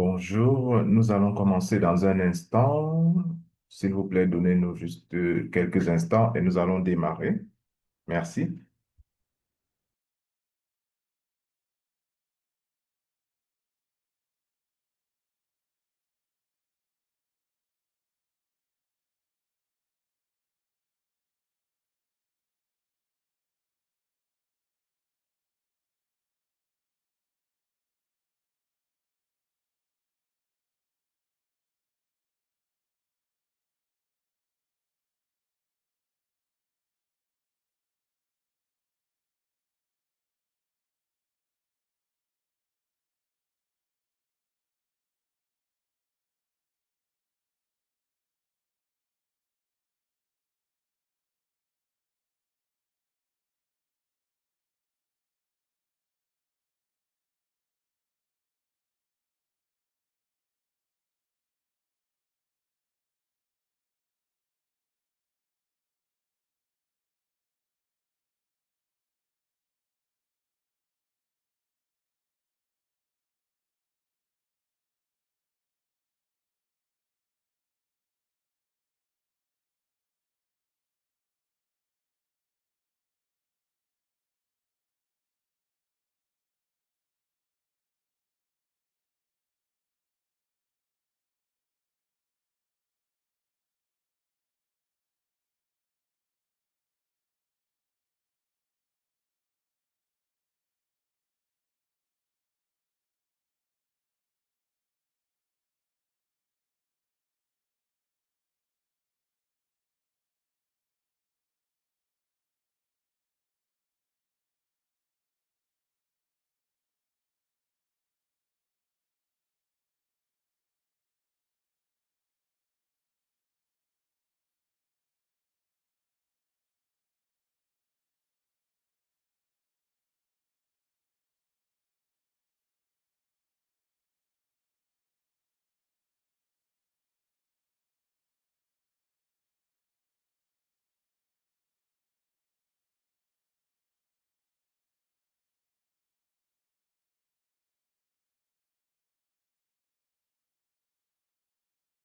Bonjour, nous allons commencer dans un instant. S'il vous plaît, donnez-nous juste quelques instants et nous allons démarrer. Merci.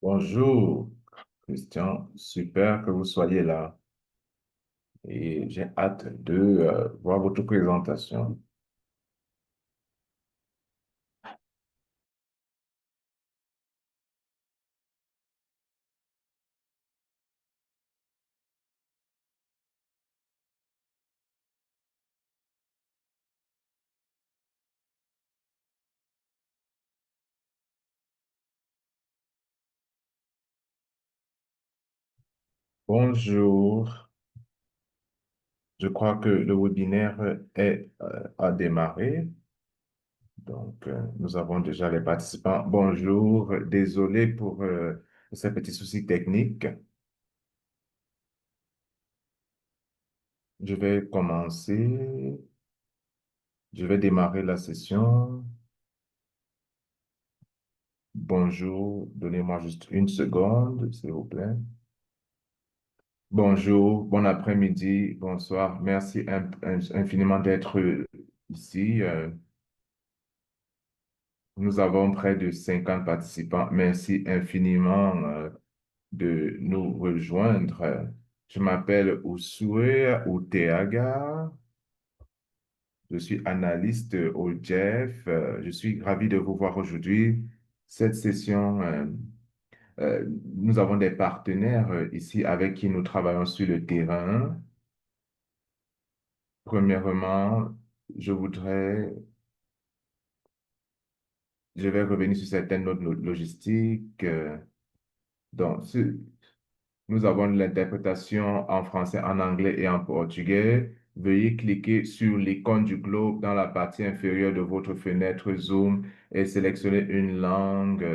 Bonjour, Christian. Super que vous soyez là et j'ai hâte de voir votre présentation. Bonjour. Je crois que le webinaire a démarré. Donc, nous avons déjà les participants. Bonjour. Désolé pour ces petits soucis techniques. Je vais commencer. Je vais démarrer la session. Bonjour, donnez-moi juste une seconde, s'il vous plaît. Bonjour, bon après-midi, bonsoir. Merci infiniment d'être ici. Nous avons près de 50 participants. Merci infiniment de nous rejoindre. Je m'appelle Usue Uteaga. Je suis analyste au JEF. Je suis ravi de vous voir aujourd'hui. Cette session nous avons des partenaires ici avec qui nous travaillons sur le terrain. Premièrement, je voudrais, je vais revenir sur certaines notes logistiques. Donc, nous avons l'interprétation en français, en anglais et en portugais. Veuillez cliquer sur l'icône du globe dans la partie inférieure de votre fenêtre Zoom et sélectionner une langue.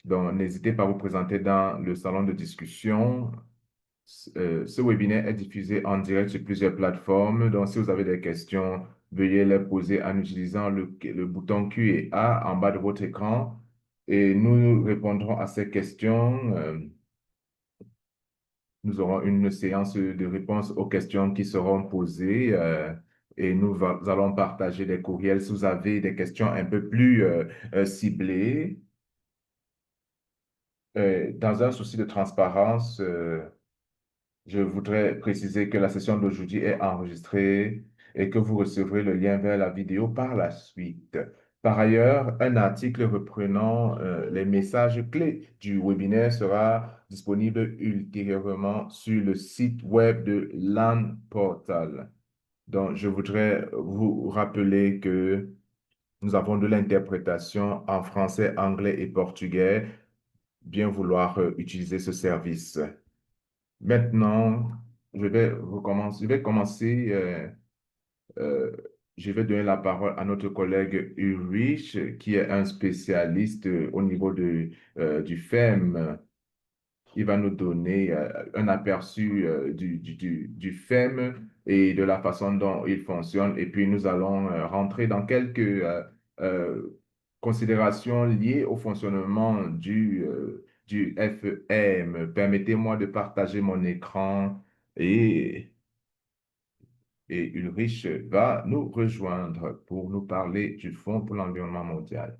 Donc, n'hésitez pas à vous présenter dans le salon de discussion. Ce webinaire est diffusé en direct sur plusieurs plateformes. Donc, si vous avez des questions, veuillez les poser en utilisant le bouton Q&A en bas de votre écran et nous répondrons à ces questions. Nous aurons une séance de réponse aux questions qui seront posées et allons partager des courriels si vous avez des questions un peu plus ciblées. Dans un souci de transparence, je voudrais préciser que la session d'aujourd'hui est enregistrée et que vous recevrez le lien vers la vidéo par la suite. Par ailleurs, un article reprenant les messages clés du webinaire sera disponible ultérieurement sur le site web de LAN Portal. Donc, je voudrais vous rappeler que nous avons de l'interprétation en français, anglais et portugais. Bien vouloir utiliser ce service. Maintenant, je vais commencer, euh, je vais donner la parole à notre collègue Ulrich, qui est un spécialiste au niveau du FEM. Il va nous donner un aperçu du FEM et de la façon dont il fonctionne. Et puis, nous allons rentrer dans quelques considérations liées au fonctionnement du FEM. Permettez-moi de partager mon écran et, et Ulrich va nous rejoindre pour nous parler du Fonds pour l'environnement mondial.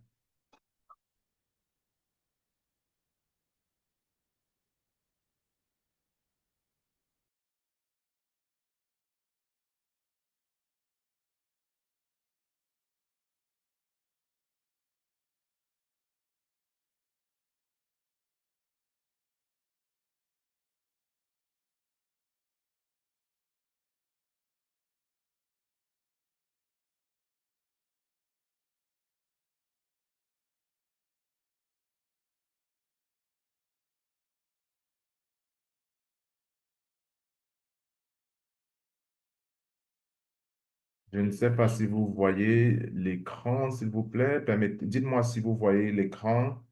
Je ne sais pas si vous voyez l'écran, s'il vous plaît. Dites-moi si vous voyez l'écran.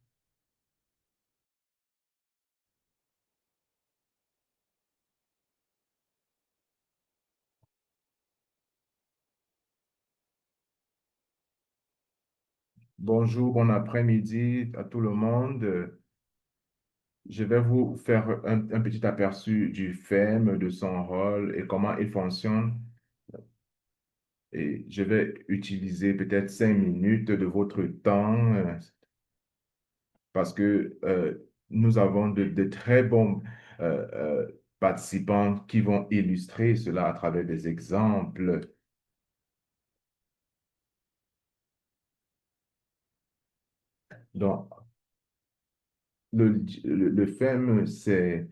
Bonjour, bon après-midi à tout le monde. Je vais vous faire un petit aperçu du FEM, de son rôle et comment il fonctionne. Et je vais utiliser peut-être 5 minutes de votre temps parce que nous avons de très bons participants qui vont illustrer cela à travers des exemples. Donc, le FEM, c'est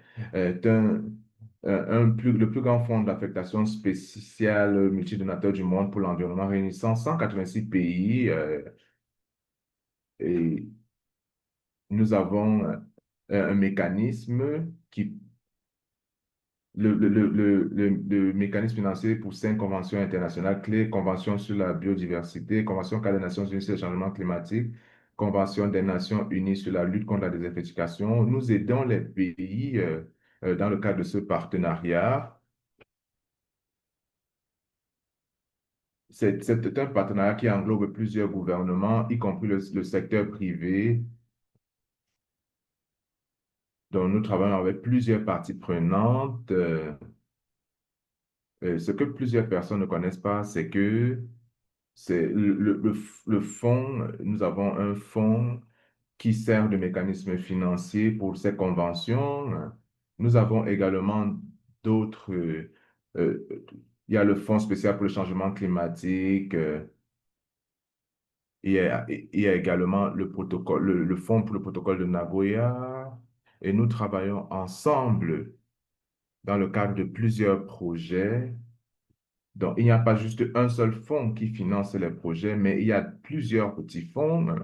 le plus grand fonds d'affectation spéciale multidonateur du monde pour l'environnement, réunissant 186 pays. Et nous avons un mécanisme le mécanisme financier pour 5 conventions internationales clés: Convention sur la biodiversité, Convention cadre des Nations Unies sur le changement climatique, Convention des Nations Unies sur la lutte contre la désertification. Nous aidons les pays dans le cadre de ce partenariat. C'est un partenariat qui englobe plusieurs gouvernements, y compris le secteur privé, dont nous travaillons avec plusieurs parties prenantes. Ce que plusieurs personnes ne connaissent pas, c'est que c'est le fonds, nous avons un fonds qui sert de mécanisme financier pour ces conventions. Nous avons également d'autres, euh, il y a le Fonds spécial pour le changement climatique, il y a également le protocole, le Fonds pour le protocole de Nagoya, et nous travaillons ensemble dans le cadre de plusieurs projets. Donc, il n'y a pas juste un seul fonds qui finance les projets, mais il y a plusieurs petits fonds.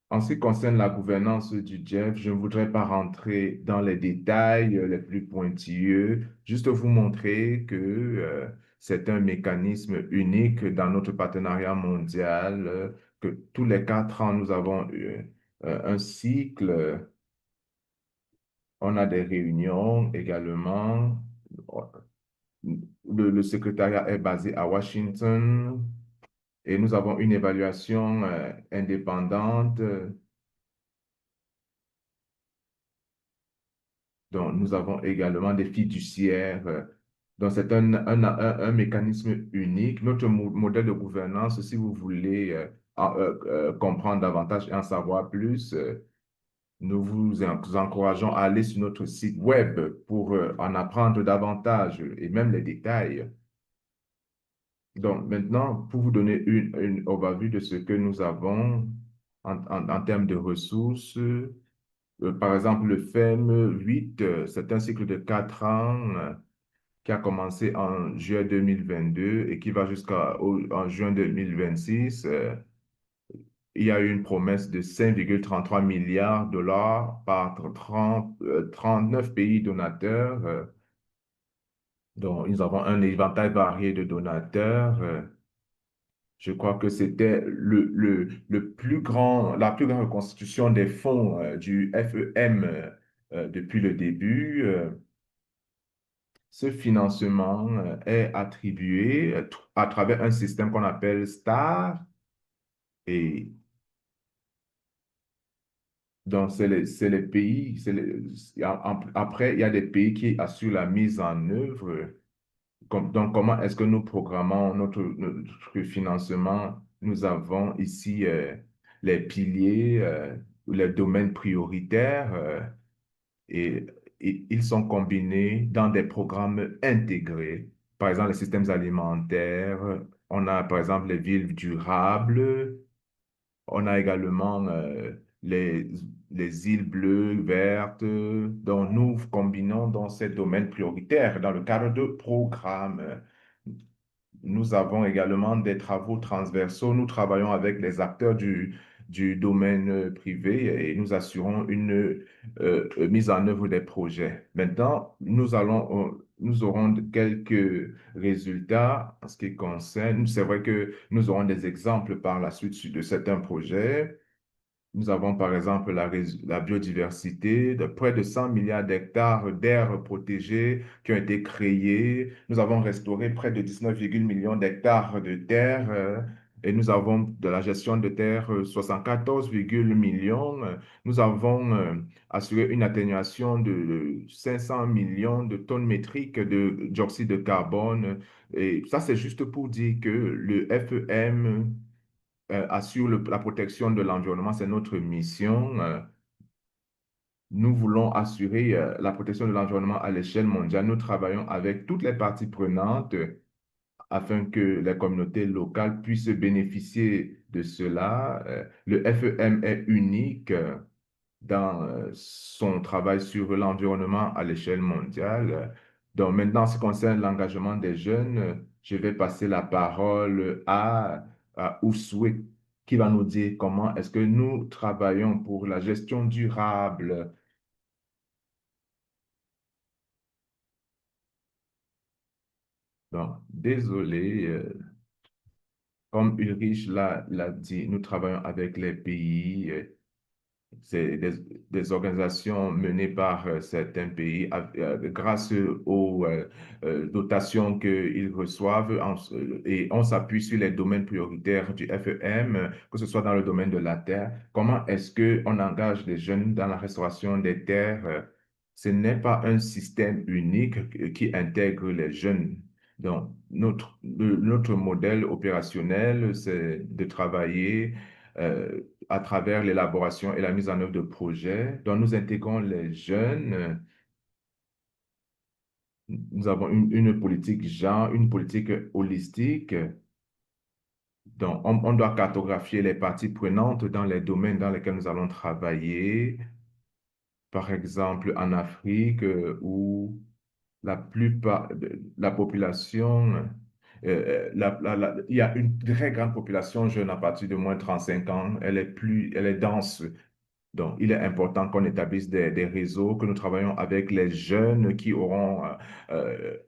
En ce qui concerne la gouvernance du Jeff, je ne voudrais pas rentrer dans les détails les plus pointilleux, juste vous montrer que c'est un mécanisme unique dans notre partenariat mondial, que tous les 4 ans, nous avons un cycle, on a des réunions également. Le secrétariat est basé à Washington et nous avons une évaluation indépendante. Donc, nous avons également des fiduciaires. Donc, c'est un mécanisme unique. Notre modèle de gouvernance, si vous voulez comprendre davantage et en savoir plus, Nous vous encourageons à aller sur notre site web pour en apprendre davantage et même les détails. Donc maintenant, pour vous donner une overview de ce que nous avons en termes de ressources, par exemple, le FEM 8, c'est un cycle de 4 ans qui a commencé en juillet 2022 et qui va jusqu'en juin 2026. Il y a eu une promesse de 5,33 milliards de dollars par 39 pays donateurs. Donc, nous avons un éventail varié de donateurs. Je crois que c'était le plus grand, la plus grande reconstitution des fonds du FEM depuis le début. Ce financement est attribué à travers un système qu'on appelle STAR. Et donc, c'est les pays, après, il y a des pays qui assurent la mise en œuvre. Donc, comment est-ce que nous programmons notre financement? Nous avons ici les piliers, les domaines prioritaires, et, et ils sont combinés dans des programmes intégrés. Par exemple, les systèmes alimentaires, on a par exemple les villes durables, on a également les îles bleues, vertes, dont nous combinons dans ces domaines prioritaires dans le cadre de programmes. Nous avons également des travaux transversaux. Nous travaillons avec les acteurs du domaine privé et nous assurons une mise en œuvre des projets. Maintenant, nous aurons quelques résultats en ce qui concerne. C'est vrai que nous aurons des exemples par la suite de certains projets. Nous avons par exemple la biodiversité de près de 100 milliards d'hectares d'aires protégées qui ont été créés. Nous avons restauré près de 19,millions d'hectares de terres et nous avons de la gestion de terres 74,millions. Nous avons assuré une atténuation de 500 millions de tonnes métriques de dioxyde de carbone. Et ça, c'est juste pour dire que le FEM assure la protection de l'environnement, c'est notre mission. Nous voulons assurer la protection de l'environnement à l'échelle mondiale. Nous travaillons avec toutes les parties prenantes afin que les communautés locales puissent bénéficier de cela. Le FEM est unique dans son travail sur l'environnement à l'échelle mondiale. Donc maintenant, en ce qui concerne l'engagement des jeunes, je vais passer la parole à Ousoué qui va nous dire comment est-ce que nous travaillons pour la gestion durable. Donc, désolé, comme Ulrich l'a dit, nous travaillons avec les pays. C'est des organisations menées par certains pays grâce aux dotations qu'ils reçoivent et on s'appuie sur les domaines prioritaires du FEM, que ce soit dans le domaine de la terre. Comment est-ce qu'on engage les jeunes dans la restauration des terres? Ce n'est pas un système unique qui intègre les jeunes. Donc, notre modèle opérationnel, c'est de travailler à travers l'élaboration et la mise en œuvre de projets dont nous intégrons les jeunes. Nous avons une politique genre, une politique holistique. Donc, on doit cartographier les parties prenantes dans les domaines dans lesquels nous allons travailler. Par exemple, en Afrique, où la plupart de la population, il y a une très grande population jeune à partir de moins de 35 ans. Elle est dense. Donc, il est important qu'on établisse des réseaux, que nous travaillons avec les jeunes qui auront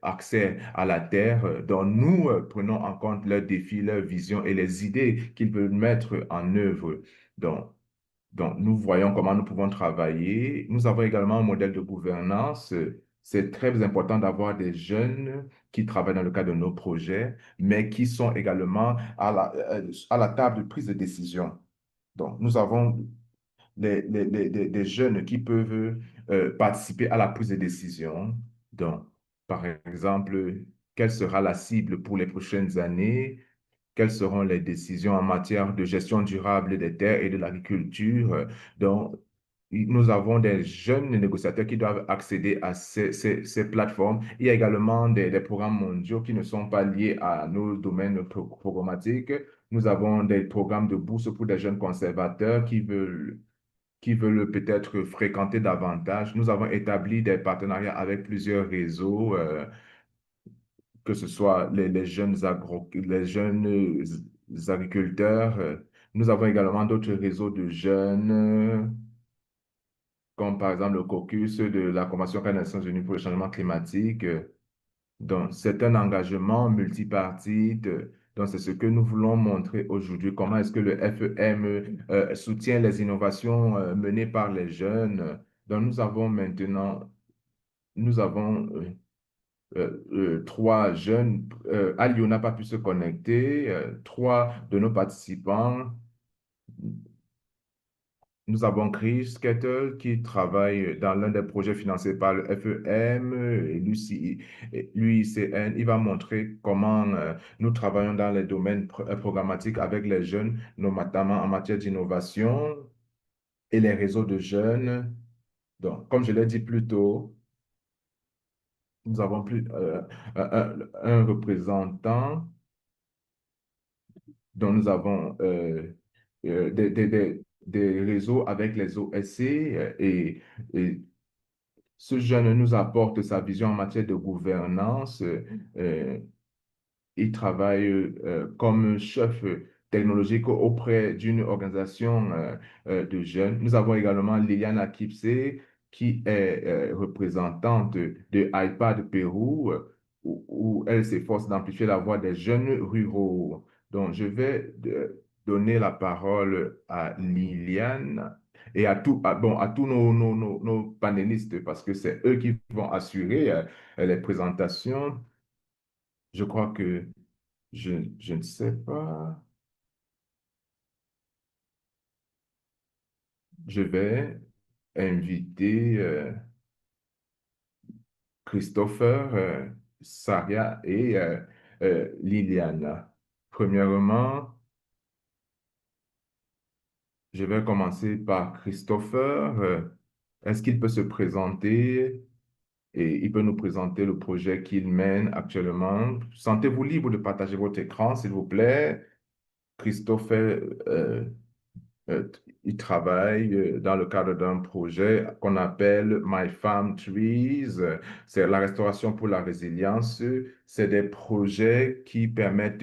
accès à la terre. Donc, nous prenons en compte leurs défis, leurs visions et les idées qu'ils veulent mettre en œuvre. Donc, nous voyons comment nous pouvons travailler. Nous avons également un modèle de gouvernance. C'est très important d'avoir des jeunes qui travaillent dans le cadre de nos projets, mais qui sont également à la table de prise de décision. Donc, nous avons des jeunes qui peuvent participer à la prise de décision. Donc, par exemple, quelle sera la cible pour les prochaines années? Quelles seront les décisions en matière de gestion durable des terres et de l'agriculture? Donc, Nous avons des jeunes négociateurs qui doivent accéder à ces plateformes. Il y a également des programmes mondiaux qui ne sont pas liés à nos domaines programmatiques. Nous avons des programmes de bourse pour des jeunes conservateurs qui veulent peut-être fréquenter davantage. Nous avons établi des partenariats avec plusieurs réseaux, que ce soit les jeunes agriculteurs. Nous avons également d'autres réseaux de jeunes, comme par exemple le caucus de la Convention des Nations Unies pour le changement climatique. Donc, c'est un engagement multipartite. Donc, c'est ce que nous voulons montrer aujourd'hui. Comment est-ce que le FEM soutient les innovations menées par les jeunes. Donc, nous avons trois jeunes. Ali, n'a pas pu se connecter. Trois de nos participants. Nous avons Chris Kettle qui travaille dans l'un des projets financés par le FEM et l'UICN. Il va montrer comment nous travaillons dans les domaines programmatiques avec les jeunes, notamment en matière d'innovation et les réseaux de jeunes. Donc, comme je l'ai dit plus tôt, nous avons plus un représentant dont nous avons des réseaux avec les OSC et ce jeune nous apporte sa vision en matière de gouvernance. Euh, il travaille comme chef technologique auprès d'une organisation de jeunes. Nous avons également Liliana Kipse, qui est représentante de iPad Pérou, où elle s'efforce d'amplifier la voix des jeunes ruraux. Donc, je vais donner la parole à Liliane et à tous nos panélistes, parce que c'est eux qui vont assurer les présentations. Je crois que je ne sais pas. Je vais inviter Christopher, Saria et Liliana. Premièrement, je vais commencer par Christopher. Est-ce qu'il peut se présenter et il peut nous présenter le projet qu'il mène actuellement? Sentez-vous libre de partager votre écran, s'il vous plaît. Christopher, Euh, il travaille dans le cadre d'un projet qu'on appelle My Farm Trees. C'est la restauration pour la résilience. C'est des projets qui permettent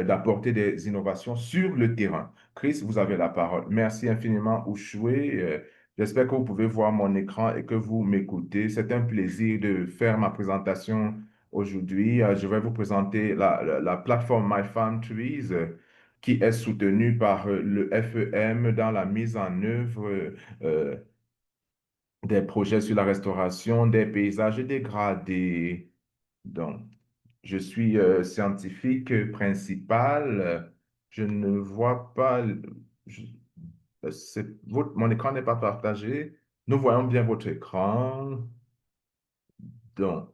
d'apporter des innovations sur le terrain. Chris, vous avez la parole. Merci infiniment, Ushwe. J'espère que vous pouvez voir mon écran et que vous m'écoutez. C'est un plaisir de faire ma présentation aujourd'hui. Je vais vous présenter la plateforme My Farm Trees, qui est soutenu par le FEM dans la mise en œuvre euh, des projets sur la restauration des paysages dégradés. Donc, je suis scientifique principal. Je ne vois pas, je- mon écran n'est pas partagé. Nous voyons bien votre écran. Donc,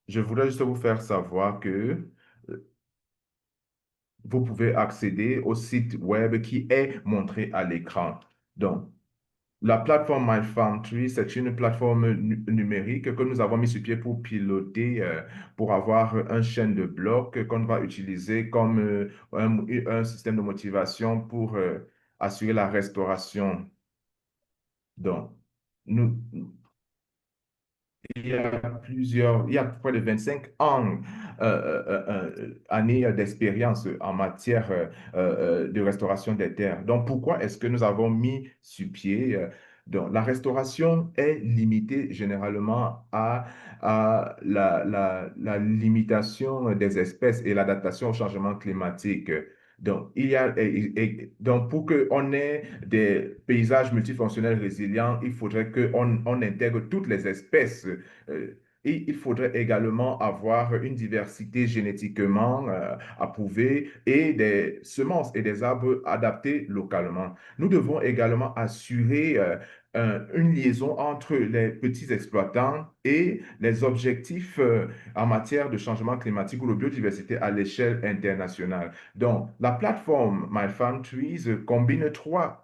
je voudrais juste vous faire savoir que vous pouvez accéder au site web qui est montré à l'écran. Donc, la plateforme MyFarmTree, c'est une plateforme numérique que nous avons mis sur pied pour piloter, pour avoir un chaîne de blocs qu'on va utiliser comme un système de motivation pour assurer la restauration. Donc, nous, il y a près de 25 ans, années d'expérience en matière de restauration des terres. Donc, pourquoi est-ce que nous avons mis sur pied? Donc, la restauration est limitée généralement à la limitation des espèces et l'adaptation au changement climatique. Donc, donc pour qu'on ait des paysages multifonctionnels résilients, il faudrait qu'on intègre toutes les espèces. Et il faudrait également avoir une diversité génétiquement approuvée et des semences et des arbres adaptés localement. Nous devons également assurer une liaison entre les petits exploitants et les objectifs en matière de changement climatique ou de biodiversité à l'échelle internationale. Donc, la plateforme My Farm Trees combine trois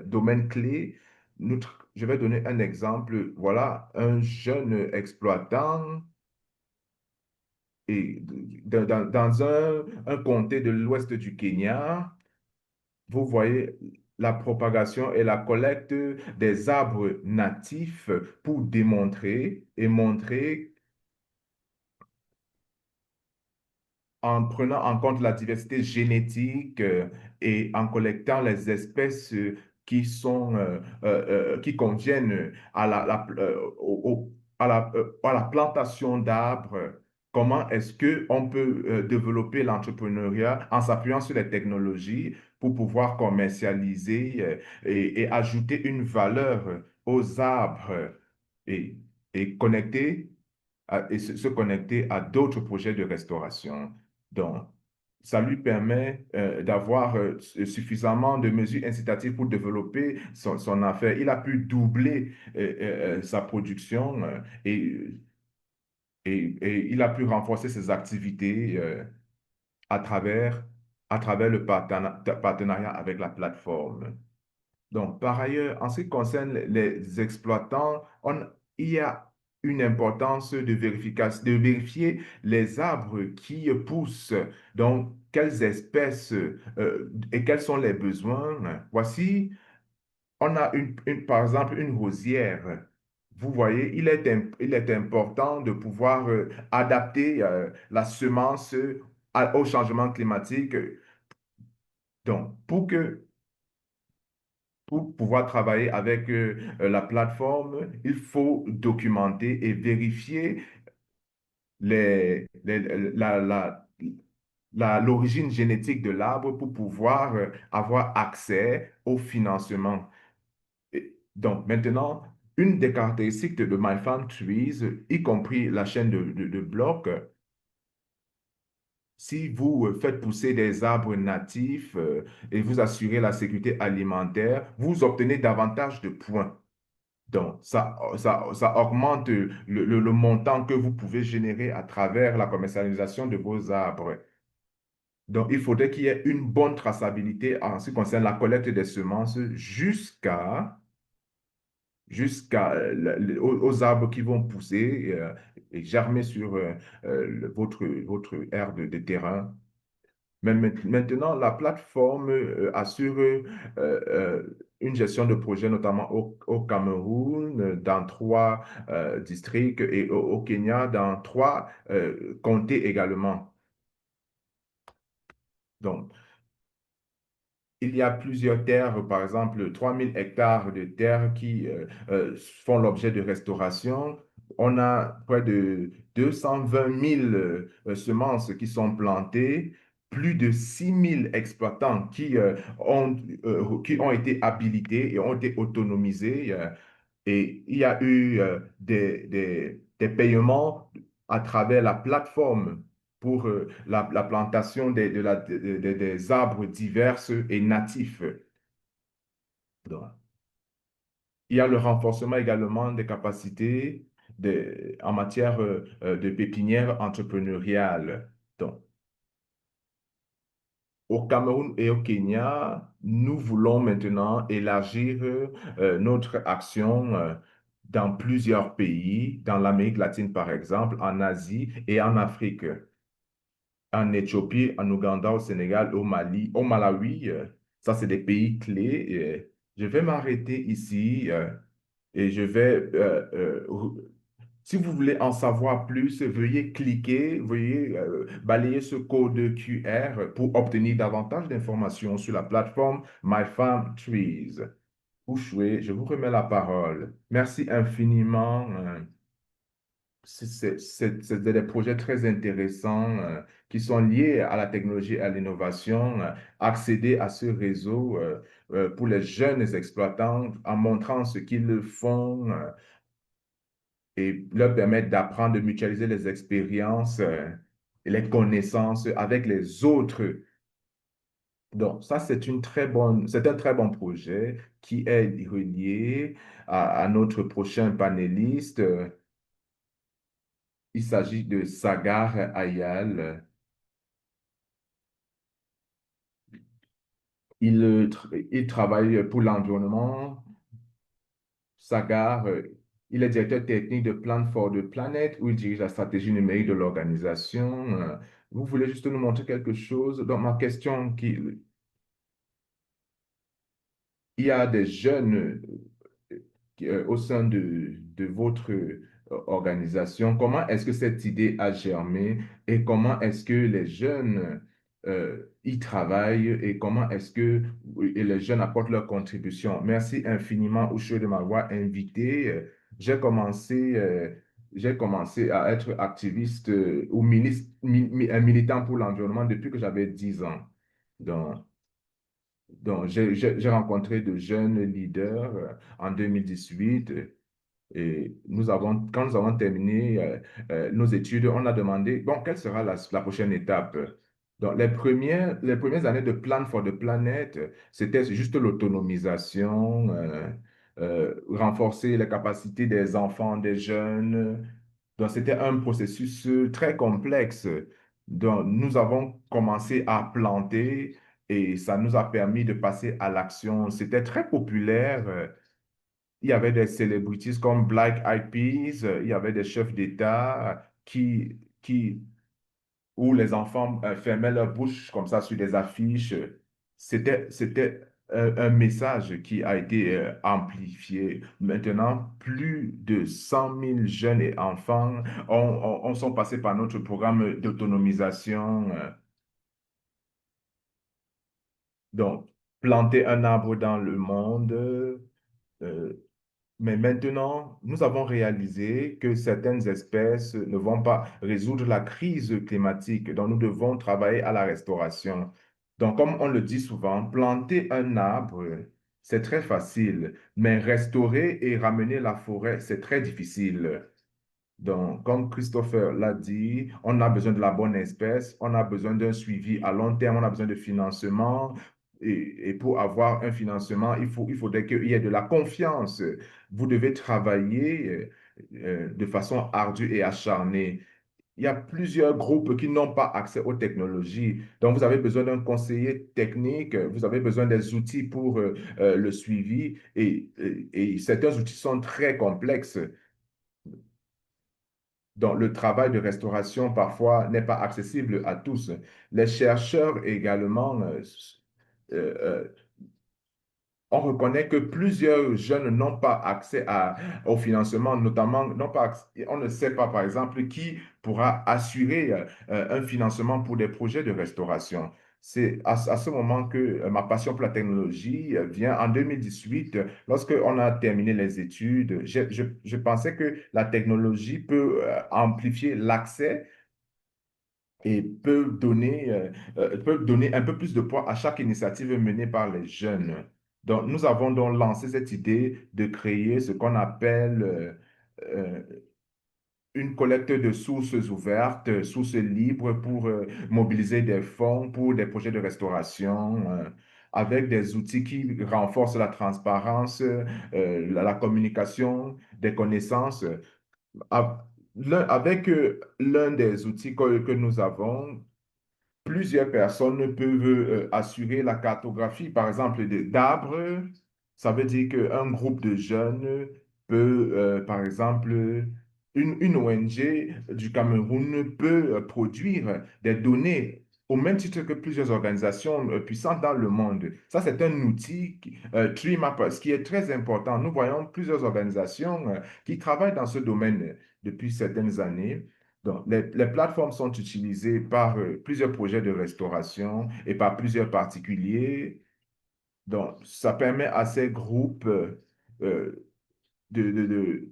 domaines clés. je vais donner un exemple. Voilà, un jeune exploitant et dans un comté de l'ouest du Kenya, vous voyez la propagation et la collecte des arbres natifs pour démontrer et montrer en prenant en compte la diversité génétique et en collectant les espèces qui conviennent à à la plantation d'arbres. Comment est-ce que on peut développer l'entrepreneuriat en s'appuyant sur les technologies pour pouvoir commercialiser et ajouter une valeur aux arbres et, et connecter et se connecter à d'autres projets de restauration. Donc, ça lui permet d'avoir suffisamment de mesures incitatives pour développer son affaire. Il a pu doubler sa production et il a pu renforcer ses activités à travers, à travers le partenariat avec la plateforme. Donc, par ailleurs, en ce qui concerne les exploitants, il y a une importance de vérification, de vérifier les arbres qui poussent, donc quelles espèces et quels sont les besoins. Voici, on a par exemple une rosière. Vous voyez, il est important de pouvoir adapter la semence au changement climatique. Donc, pour pouvoir travailler avec la plateforme, il faut documenter et vérifier l'origine génétique de l'arbre pour pouvoir avoir accès au financement. Donc maintenant, une des caractéristiques de My Farm Trees, y compris la chaîne de blocs, si vous faites pousser des arbres natifs et vous assurez la sécurité alimentaire, vous obtenez davantage de points. Donc, ça augmente le montant que vous pouvez générer à travers la commercialisation de vos arbres. Donc, il faudrait qu'il y ait une bonne traçabilité en ce qui concerne la collecte des semences jusqu'à aux arbres qui vont pousser et germer sur votre aire de terrain. Mais maintenant, la plateforme assure une gestion de projet, notamment au Cameroun, dans trois districts et au Kenya, dans trois comtés également. Donc, il y a plusieurs terres, par exemple 3 000 hectares de terres qui font l'objet de restauration. On a près de 220 000 semences qui sont plantées, plus de 6 000 exploitants qui ont été habilités et ont été autonomisés. Et il y a eu des paiements à travers la plateforme pour la plantation des arbres divers et natifs. Donc, il y a le renforcement également des capacités en matière de pépinière entrepreneuriale. Donc, au Cameroun et au Kenya, nous voulons maintenant élargir notre action dans plusieurs pays, dans l'Amérique latine par exemple, en Asie et en Afrique, en Éthiopie, en Ouganda, au Sénégal, au Mali, au Malawi. Ça, c'est des pays clés. Je vais m'arrêter ici et je vais si vous voulez en savoir plus, veuillez cliquer, veuillez balayer ce code QR pour obtenir davantage d'informations sur la plateforme My Farm Trees. Bouchoué, je vous remets la parole. Merci infiniment. C'est des projets très intéressants qui sont liés à la technologie et à l'innovation. Accéder à ce réseau pour les jeunes exploitants en montrant ce qu'ils font. Et leur permettre d'apprendre, de mutualiser les expériences et les connaissances avec les autres. Donc, ça, c'est un très bon projet qui est relié à notre prochain panéliste. Il s'agit de Sagar Ayal. Il travaille pour l'environnement Sagar. Il est directeur technique de Plan for the Planet, où il dirige la stratégie numérique de l'organisation. Vous voulez juste nous montrer quelque chose? Donc, ma question, il y a des jeunes au sein de votre organisation. Comment est-ce que cette idée a germé et comment est-ce que les jeunes y travaillent et comment est-ce que et les jeunes apportent leur contribution? Merci infiniment, Usho, de m'avoir invité. J'ai commencé à être activiste ou un militant pour l'environnement depuis que j'avais 10 ans. Donc, donc, j'ai rencontré de jeunes leaders en 2018 et quand nous avons terminé nos études, on a demandé, bon, quelle sera la prochaine étape? Donc, les premières années de Plan for the Planet, c'était juste l'autonomisation, renforcer les capacités des enfants, des jeunes. Donc, c'était un processus très complexe. Donc, nous avons commencé à planter et ça nous a permis de passer à l'action. C'était très populaire. Il y avait des celebrities comme Black Eyed Peas, il y avait des chefs d'État où les enfants fermaient leur bouche comme ça sur des affiches. C'était un message qui a été amplifié. Maintenant, plus de 100 000 jeunes et enfants sont passés par notre programme d'autonomisation. Donc, planter un arbre dans le monde. euh, Mais maintenant, nous avons réalisé que certaines espèces ne vont pas résoudre la crise climatique, donc nous devons travailler à la restauration. Donc, comme on le dit souvent, planter un arbre, c'est très facile, mais restaurer et ramener la forêt, c'est très difficile. Donc, comme Christopher l'a dit, on a besoin de la bonne espèce, on a besoin d'un suivi à long terme, on a besoin de financement. Et pour avoir un financement, il faudrait qu'il y ait de la confiance. Vous devez travailler de façon ardue et acharnée. Il y a plusieurs groupes qui n'ont pas accès aux technologies. Donc, vous avez besoin d'un conseiller technique, vous avez besoin des outils pour le suivi et certains outils sont très complexes. Donc, le travail de restauration, parfois, n'est pas accessible à tous. Les chercheurs également, euh, euh, on reconnaît que plusieurs jeunes n'ont pas accès au financement, notamment, on ne sait pas, par exemple, qui pourra assurer un financement pour des projets de restauration. C'est à ce moment que ma passion pour la technologie vient en 2018, lorsque on a terminé les études. Je pensais que la technologie peut amplifier l'accès et peut donner un peu plus de poids à chaque initiative menée par les jeunes. Donc, nous avons donc lancé cette idée de créer ce qu'on appelle euh, une collecte de sources ouvertes, sources libres pour mobiliser des fonds pour des projets de restauration, avec des outils qui renforcent la transparence, la communication, des connaissances. Av- Avec l'un des outils que nous avons, plusieurs personnes peuvent assurer la cartographie, par exemple, d'arbres. Ça veut dire qu'un groupe de jeunes peut, par exemple, une ONG du Cameroun peut produire des données au même titre que plusieurs organisations puissantes dans le monde. Ça, c'est un outil, Tree Mappers, qui est très important. Nous voyons plusieurs organisations qui travaillent dans ce domaine depuis certaines années. Donc, les plateformes sont utilisées par plusieurs projets de restauration et par plusieurs particuliers. Donc, ça permet à ces groupes euh, de, de, de,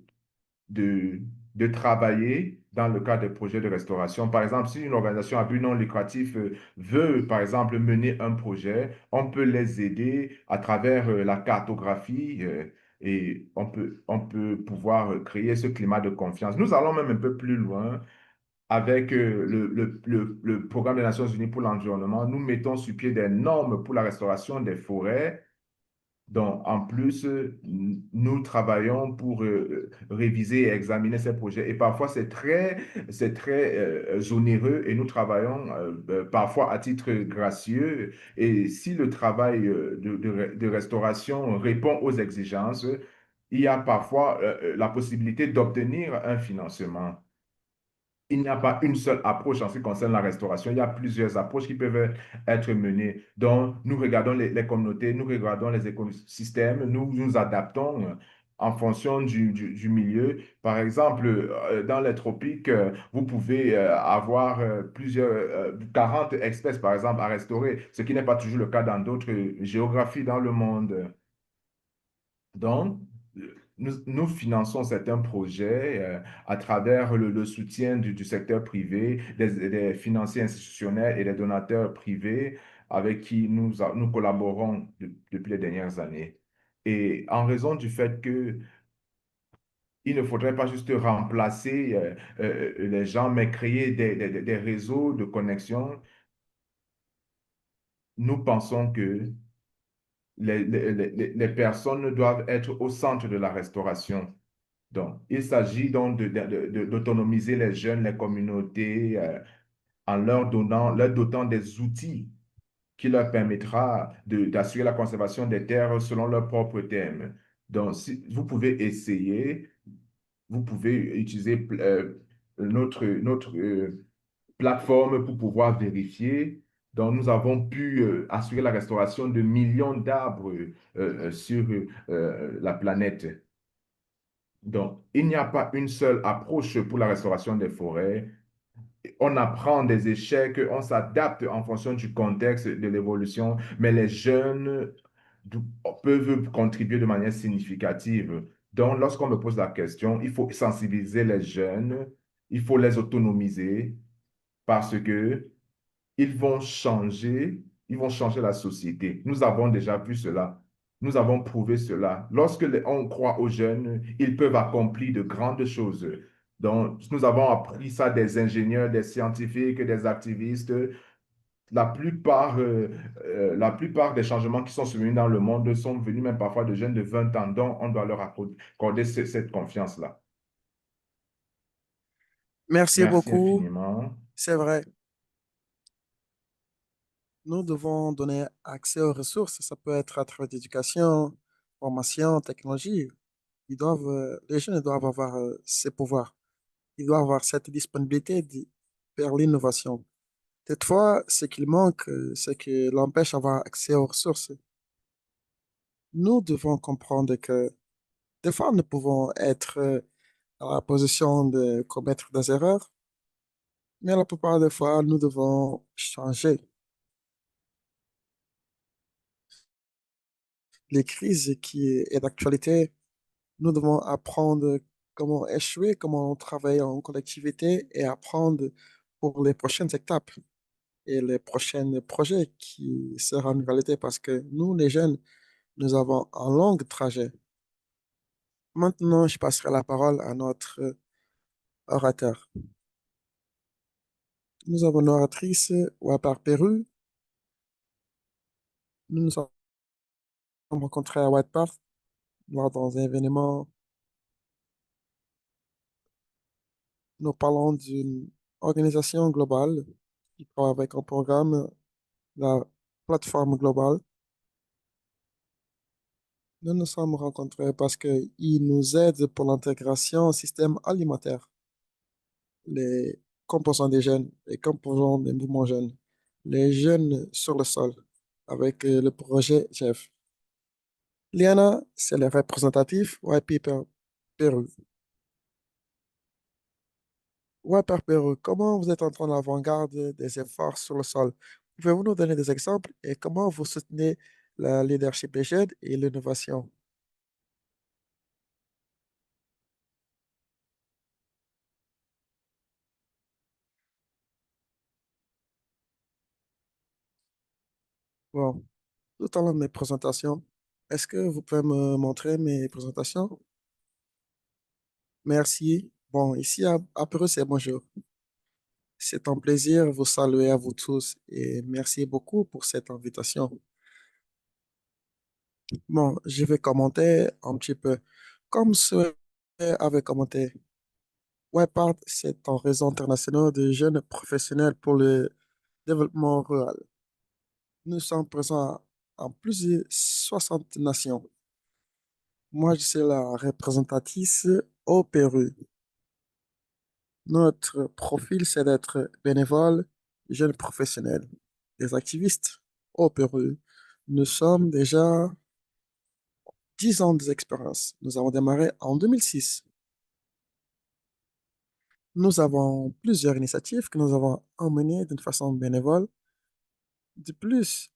de, de travailler dans le cadre des projets de restauration. Par exemple, si une organisation à but non lucratif veut, par exemple, mener un projet, on peut les aider à travers la cartographie et on peut pouvoir créer ce climat de confiance. Nous allons même un peu plus loin avec le programme des Nations Unies pour l'environnement, nous mettons sur pied des normes pour la restauration des forêts. Donc, en plus, nous travaillons pour réviser et examiner ces projets. Et parfois, c'est très onéreux et nous travaillons parfois à titre gracieux. Et si le travail de restauration répond aux exigences, il y a parfois la possibilité d'obtenir un financement. Il n'y a pas une seule approche en ce qui concerne la restauration. Il y a plusieurs approches qui peuvent être menées. Donc, nous regardons les communautés, nous regardons les écosystèmes, nous nous adaptons en fonction du milieu. Par exemple, dans les tropiques, vous pouvez avoir 40 espèces, par exemple, à restaurer, ce qui n'est pas toujours le cas dans d'autres géographies dans le monde. Donc, nous finançons certains projets à travers le soutien du secteur privé, des financiers institutionnels et des donateurs privés avec qui nous collaborons depuis les dernières années. Et en raison du fait que il ne faudrait pas juste remplacer les gens, mais créer des réseaux de connexion, nous pensons que les personnes doivent être au centre de la restauration. Donc, il s'agit donc d'autonomiser les jeunes, les communautés, en leur dotant des outils qui leur permettra d'assurer la conservation des terres selon leurs propres thèmes. Donc, si, vous pouvez essayer, vous pouvez utiliser notre plateforme pour pouvoir vérifier. Donc, nous avons pu assurer la restauration de millions d'arbres sur la planète. Donc, il n'y a pas une seule approche pour la restauration des forêts. On apprend des échecs, on s'adapte en fonction du contexte de l'évolution, mais les jeunes peuvent contribuer de manière significative. Donc, lorsqu'on me pose la question, il faut sensibiliser les jeunes, il faut les autonomiser parce que ils vont changer la société. Nous avons déjà vu cela. Nous avons prouvé cela. Lorsque on croit aux jeunes, ils peuvent accomplir de grandes choses. Donc, nous avons appris ça des ingénieurs, des scientifiques, des activistes. La plupart des changements qui sont survenus dans le monde sont venus même parfois de jeunes de 20 ans, donc on doit leur accorder cette confiance-là. Merci Merci beaucoup. infiniment. C'est vrai, nous devons donner accès aux ressources. Ça peut être à travers l'éducation, formation, technologie. Les jeunes doivent avoir ces pouvoirs. Ils doivent avoir cette disponibilité vers l'innovation. Toutefois, ce qu'il manque, c'est que l'empêche d'avoir accès aux ressources. Nous devons comprendre que des fois, nous pouvons être dans la position de commettre des erreurs, mais la plupart des fois, nous devons changer. Les crises qui est d'actualité, nous devons apprendre comment échouer, comment travailler en collectivité et apprendre pour les prochaines étapes et les prochains projets qui seront une réalité parce que nous, les jeunes, nous avons un long trajet. Maintenant, je passerai la parole à notre orateur. Nous avons une oratrice, Wapar Peru. Nous nous sommes rencontrés à White Park lors d'un événement. Nous parlons d'une organisation globale qui travaille avec un programme, la plateforme globale. Nous nous sommes rencontrés parce qu'ils nous aident pour l'intégration au système alimentaire, les composants des jeunes, les composants des mouvements jeunes, les jeunes sur le sol, avec le projet JEF. Liana, c'est le représentatif YP Pérou. YP Pérou, comment vous êtes en train d'avant-garde des efforts sur le sol? Pouvez-vous nous donner des exemples et comment vous soutenez la leadership des jeunes et l'innovation? Bon, tout au long de mes présentations, est-ce que vous pouvez me montrer mes présentations? Merci. Bon, ici à Pérou, c'est bonjour. C'est un plaisir de vous saluer à vous tous et merci beaucoup pour cette invitation. Bon, je vais commenter un petit peu. Comme ce avait commenté, WIPART, c'est un réseau international de jeunes professionnels pour le développement rural. Nous sommes présents en plus de 60 nations. Moi, je suis la représentatrice au Pérou. Notre profil, c'est d'être bénévole, jeune professionnel, des activistes au Pérou. Nous sommes déjà 10 ans d'expérience. Nous avons démarré en 2006. Nous avons plusieurs initiatives que nous avons emmenées d'une façon bénévole. De plus,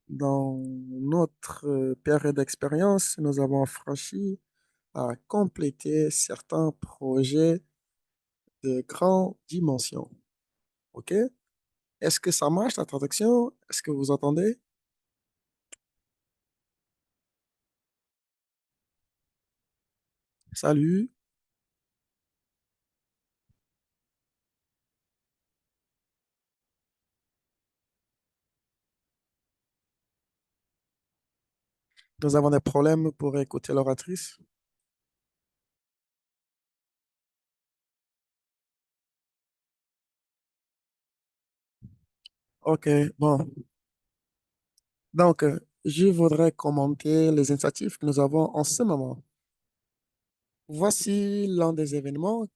dans notre période d'expérience, nous avons franchi à compléter certains projets de grande dimension. OK? Est-ce que ça marche, la traduction? Est-ce que vous entendez? Salut. Nous avons des problèmes pour écouter l'oratrice. OK, bon. Donc, je voudrais commenter les initiatives que nous avons en ce moment. Voici l'un des événements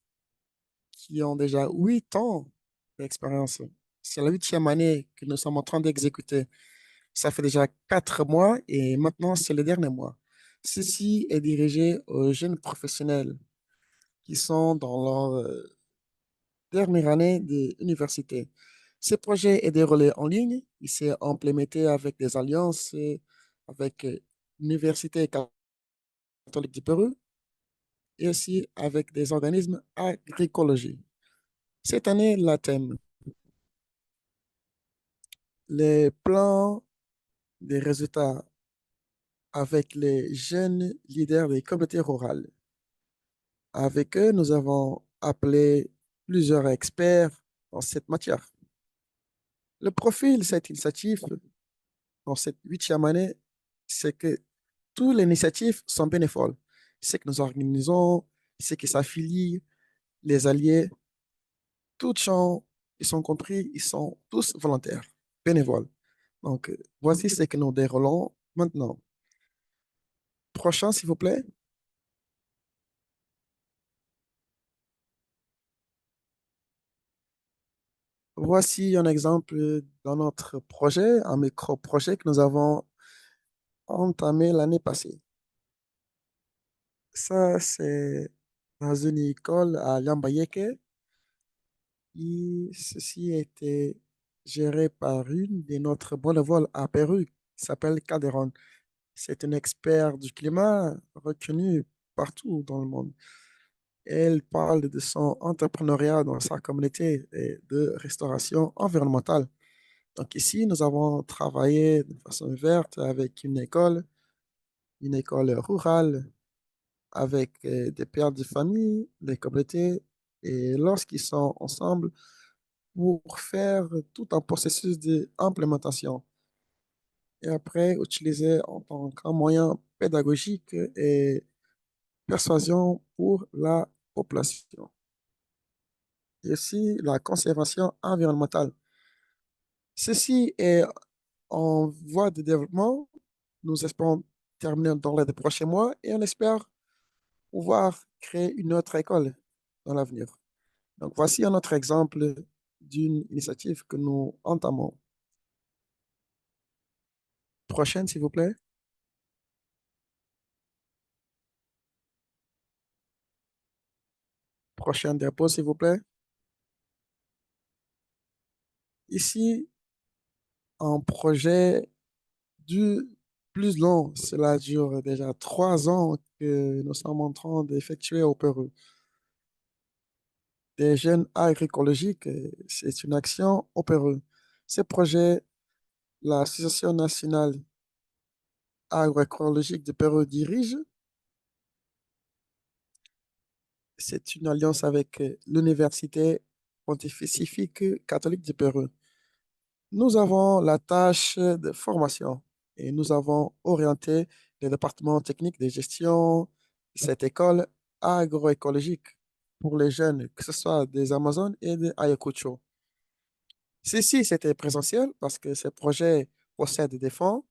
qui ont déjà 8 ans d'expérience. C'est la huitième année que nous sommes en train d'exécuter. Ça fait déjà 4 mois et maintenant c'est le dernier mois. Ceci est dirigé aux jeunes professionnels qui sont dans leur dernière année d'université. Ce projet est déroulé en ligne. Il s'est implémenté avec des alliances avec l'Université catholique du Pérou et aussi avec des organismes agricologie. Cette année, la thème, les plans des résultats avec les jeunes leaders des communautés rurales. Avec eux, nous avons appelé plusieurs experts dans cette matière. Le profil de cette initiative dans cette huitième année, c'est que toutes les initiatives sont bénévoles. C'est que nous organisons, c'est qui s'affilient, les alliés, tous gens, ils sont compris, ils sont tous volontaires, bénévoles. Donc, voici ce que nous déroulons maintenant. Prochain, s'il vous plaît. Voici un exemple dans notre projet, un micro-projet que nous avons entamé l'année passée. Ça, c'est dans une école à Lambayeke. Et ceci a été géré par une de notre bénévole à Pérou, qui s'appelle Calderon. C'est une expert du climat reconnue partout dans le monde. Elle parle de son entrepreneuriat dans sa communauté et de restauration environnementale. Donc ici, nous avons travaillé de façon verte avec une école rurale, avec des pères de famille, des communautés, et lorsqu'ils sont ensemble pour faire tout un processus d'implémentation. Et après, utiliser en tant qu'un moyen pédagogique et persuasion pour la population. Et aussi la conservation environnementale. Ceci est en voie de développement. Nous espérons terminer dans les prochains mois et on espère pouvoir créer une autre école dans l'avenir. Donc, voici un autre exemple d'une initiative que nous entamons. Prochaine, s'il vous plaît. Prochaine diapo, s'il vous plaît. Ici, un projet du plus long. Cela dure déjà 3 ans que nous sommes en train d'effectuer au Pérou. Des jeunes agroécologiques, c'est une action au Pérou. Ce projet, l'Association nationale agroécologique du Pérou dirige. C'est une alliance avec l'Université pontificie catholique du Pérou. Nous avons la tâche de formation et nous avons orienté les départements techniques de gestion de cette école agroécologique pour les jeunes, que ce soit des Amazones et des Ayacucho. Ceci, c'était présentiel parce que ce projet possède des fonds.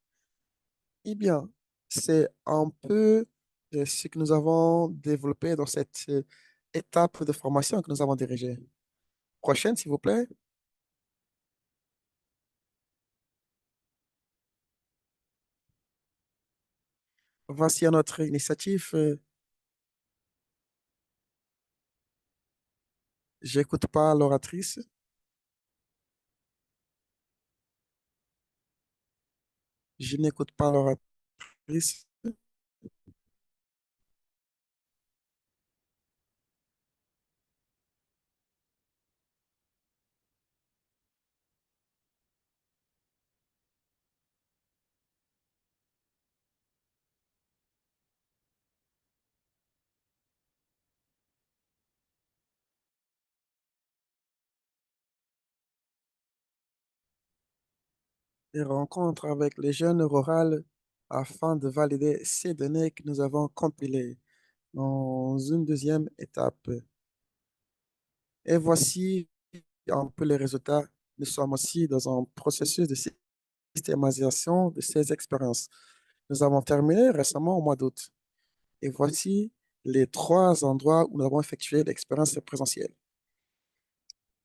Eh bien, C'est un peu ce que nous avons développé dans cette étape de formation que nous avons dirigée. Prochaine, s'il vous plaît. Voici un autre initiative. J'écoute pas l'oratrice. Je n'écoute pas l'oratrice. Des rencontres avec les jeunes rurales afin de valider ces données que nous avons compilées dans une deuxième étape. Et voici un peu les résultats. Nous sommes aussi dans un processus de systématisation de ces expériences. Nous avons terminé récemment au mois d'août. Et voici les trois endroits où nous avons effectué l'expérience présentielle.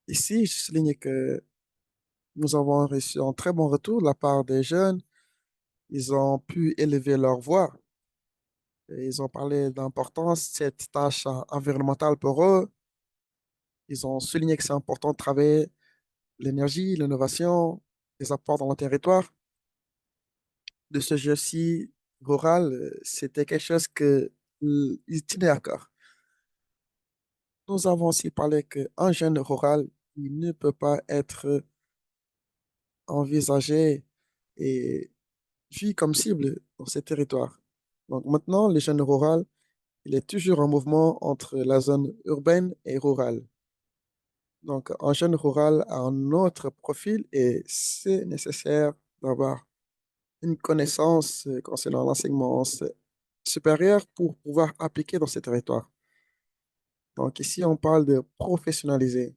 Ici, je souligne que nous avons reçu un très bon retour de la part des jeunes. Ils ont pu élever leur voix. Et ils ont parlé de l'importance de cette tâche environnementale pour eux. Ils ont souligné que c'est important de travailler l'énergie, l'innovation, les apports dans le territoire. De ce jeu-ci rural, c'était quelque chose que ils tenaient à cœur. Nous avons aussi parlé qu'un jeune rural, il ne peut pas être envisagé et vu comme cible dans ces territoires. Donc maintenant, le jeune rural, il est toujours en mouvement entre la zone urbaine et rurale. Donc, un jeune rural a un autre profil et c'est nécessaire d'avoir une connaissance concernant l'enseignement supérieur pour pouvoir appliquer dans ces territoires. Donc, ici, on parle de professionnaliser.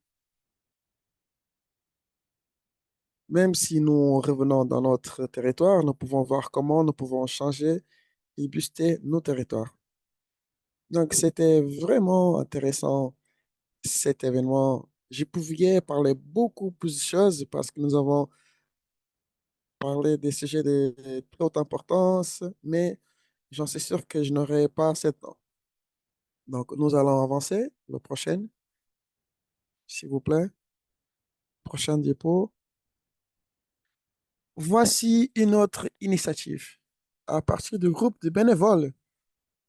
Même si nous revenons dans notre territoire, nous pouvons voir comment nous pouvons changer et booster nos territoires. Donc, c'était vraiment intéressant cet événement. Je pouvais parler beaucoup plus de choses parce que nous avons parlé des sujets de très haute importance, mais j'en suis sûr que je n'aurai pas assez de temps. Donc, nous allons avancer. Le prochain, s'il vous plaît. Prochain diapo. Voici une autre initiative. À partir du groupe de bénévoles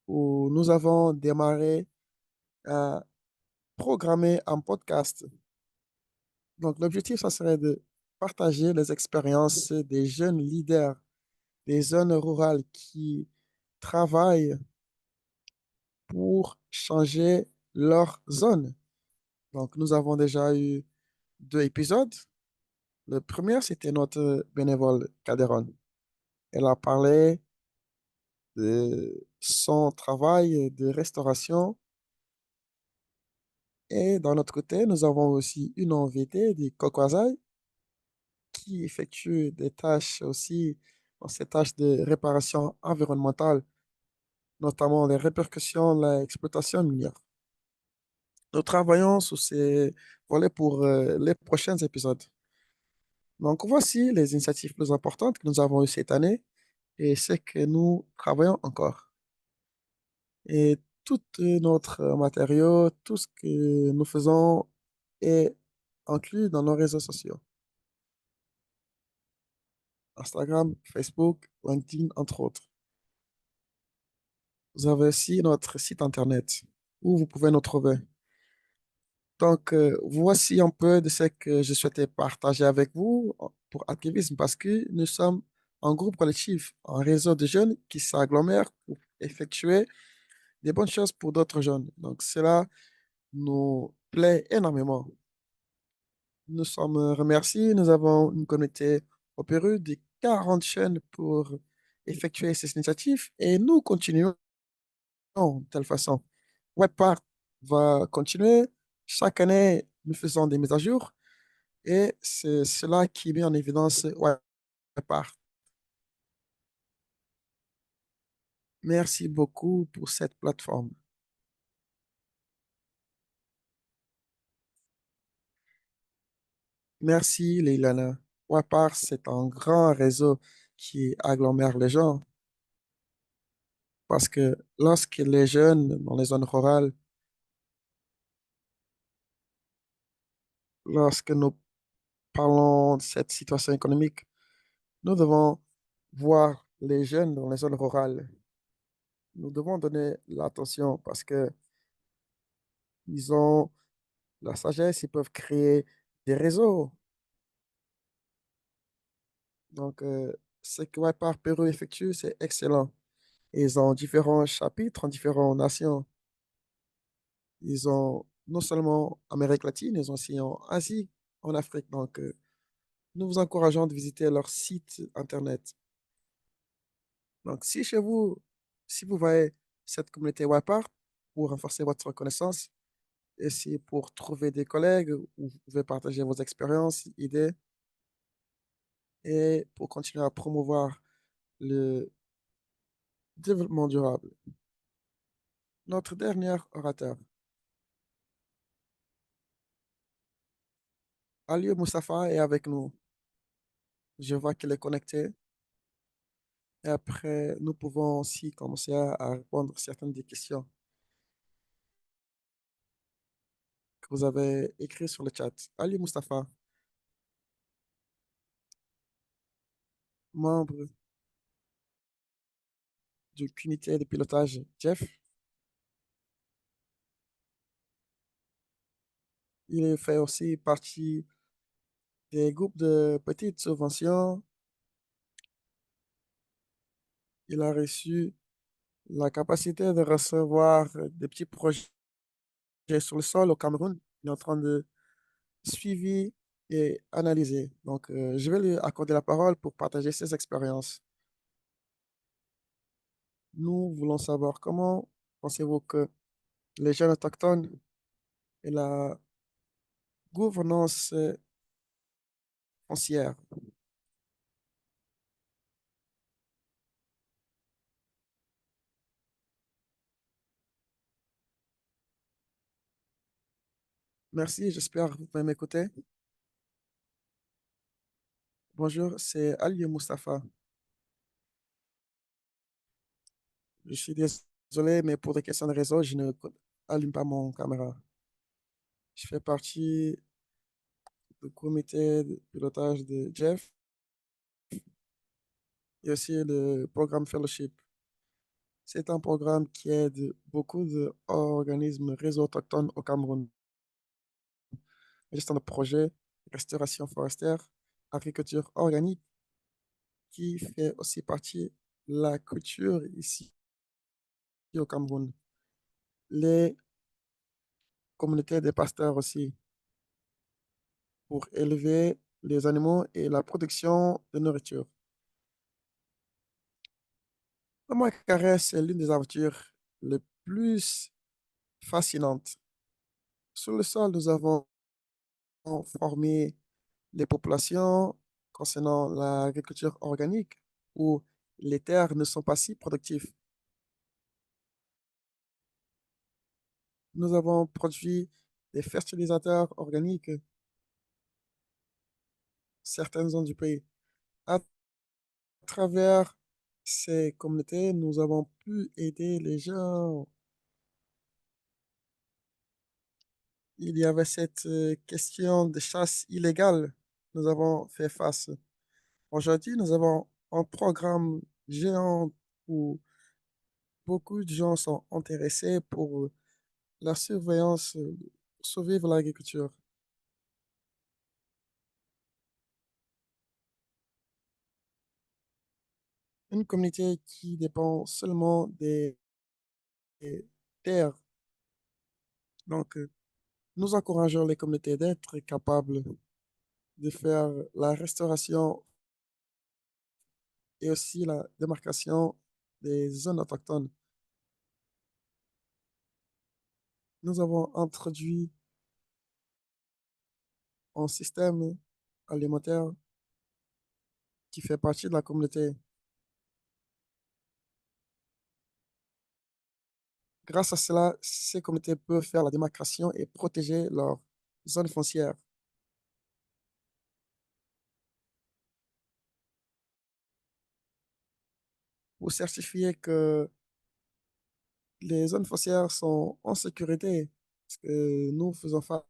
où nous avons démarré à programmer un podcast. Donc, l'objectif, ça serait de partager les expériences des jeunes leaders des zones rurales qui travaillent pour changer leur zone. Donc, nous avons déjà eu deux épisodes. Le premier, c'était notre bénévole Caderon. Elle a parlé de son travail de restauration. Et d'un autre côté, nous avons aussi une invitée du Kokwazai qui effectue des tâches aussi, dans ces tâches de réparation environnementale, notamment les répercussions de l'exploitation minière. Nous travaillons sur ces volets pour les prochains épisodes. Donc, voici les initiatives plus importantes que nous avons eues cette année et ce que nous travaillons encore. Et tout notre matériau, tout ce que nous faisons est inclus dans nos réseaux sociaux. Instagram, Facebook, LinkedIn, entre autres. Vous avez aussi notre site Internet où vous pouvez nous trouver. Donc, voici un peu de ce que je souhaitais partager avec vous pour Activisme parce que nous sommes un groupe collectif, un réseau de jeunes qui s'agglomèrent pour effectuer des bonnes choses pour d'autres jeunes. Donc, cela nous plaît énormément. Nous sommes remerciés. Nous avons une communauté au Pérou de 40 jeunes pour effectuer ces initiatives et nous continuons de telle façon. Webpart va continuer. Chaque année, nous faisons des mises à jour et c'est cela qui met en évidence Webpart. Merci beaucoup pour cette plateforme. Merci, Leilana. Wapar, c'est un grand réseau qui agglomère les gens parce que lorsque les jeunes dans les zones rurales, lorsque nous parlons de cette situation économique, nous devons voir les jeunes dans les zones rurales. Nous devons donner l'attention parce que ils ont la sagesse, ils peuvent créer des réseaux. Donc, ce que Wipar Pérou effectue, c'est excellent. Ils ont différents chapitres en différentes nations. Ils ont non seulement en Amérique latine, ils ont aussi en Asie, en Afrique. Donc, nous vous encourageons de visiter leur site Internet. Donc, si chez vous, si vous voyez cette communauté Wipar pour renforcer votre reconnaissance, et si pour trouver des collègues où vous pouvez partager vos expériences, idées, et pour continuer à promouvoir le développement durable. Notre dernier orateur, Aliou Moustapha, est avec nous. Je vois qu'il est connecté. Et après, nous pouvons aussi commencer à répondre à certaines des questions que vous avez écrites sur le chat. Ali Mustafa, membre du comité de pilotage Jeff, il fait aussi partie des groupes de petites subventions. Il a reçu la capacité de recevoir des petits projets sur le sol au Cameroun. Il est en train de suivre et analyser. Donc, je vais lui accorder la parole pour partager ses expériences. Nous voulons savoir comment pensez-vous que les jeunes autochtones et la gouvernance foncière. Merci, j'espère que vous pouvez m'écouter. Bonjour, c'est Ali Mustafa. Je suis désolé, mais pour des questions de réseau, je ne allume pas mon caméra. Je fais partie du comité de pilotage de Jeff et aussi le programme Fellowship. C'est un programme qui aide beaucoup d'organismes réseaux autochtones au Cameroun. Gestion de projets, restauration forestière, agriculture organique, qui fait aussi partie de la culture ici au Cameroun. Les communautés des pasteurs aussi, pour élever les animaux et la production de nourriture. Le Mont Carès est l'une des aventures les plus fascinantes. Sur le sol, nous avons formé les populations concernant l'agriculture organique, où les terres ne sont pas si productives. Nous avons produit des fertilisateurs organiques certaines zones du pays. À travers ces communautés, nous avons pu aider les gens. Il y avait cette question de chasse illégale. Nous avons fait face. Aujourd'hui, nous avons un programme géant où beaucoup de gens sont intéressés pour la surveillance, survivre l'agriculture. Une communauté qui dépend seulement des terres. Donc, nous encourageons les communautés d'être capables de faire la restauration et aussi la démarcation des zones autochtones. Nous avons introduit un système alimentaire qui fait partie de la communauté. Grâce à cela, ces communautés peuvent faire la démarcation et protéger leurs zones foncières. Pour certifier que les zones foncières sont en sécurité, parce que nous faisons face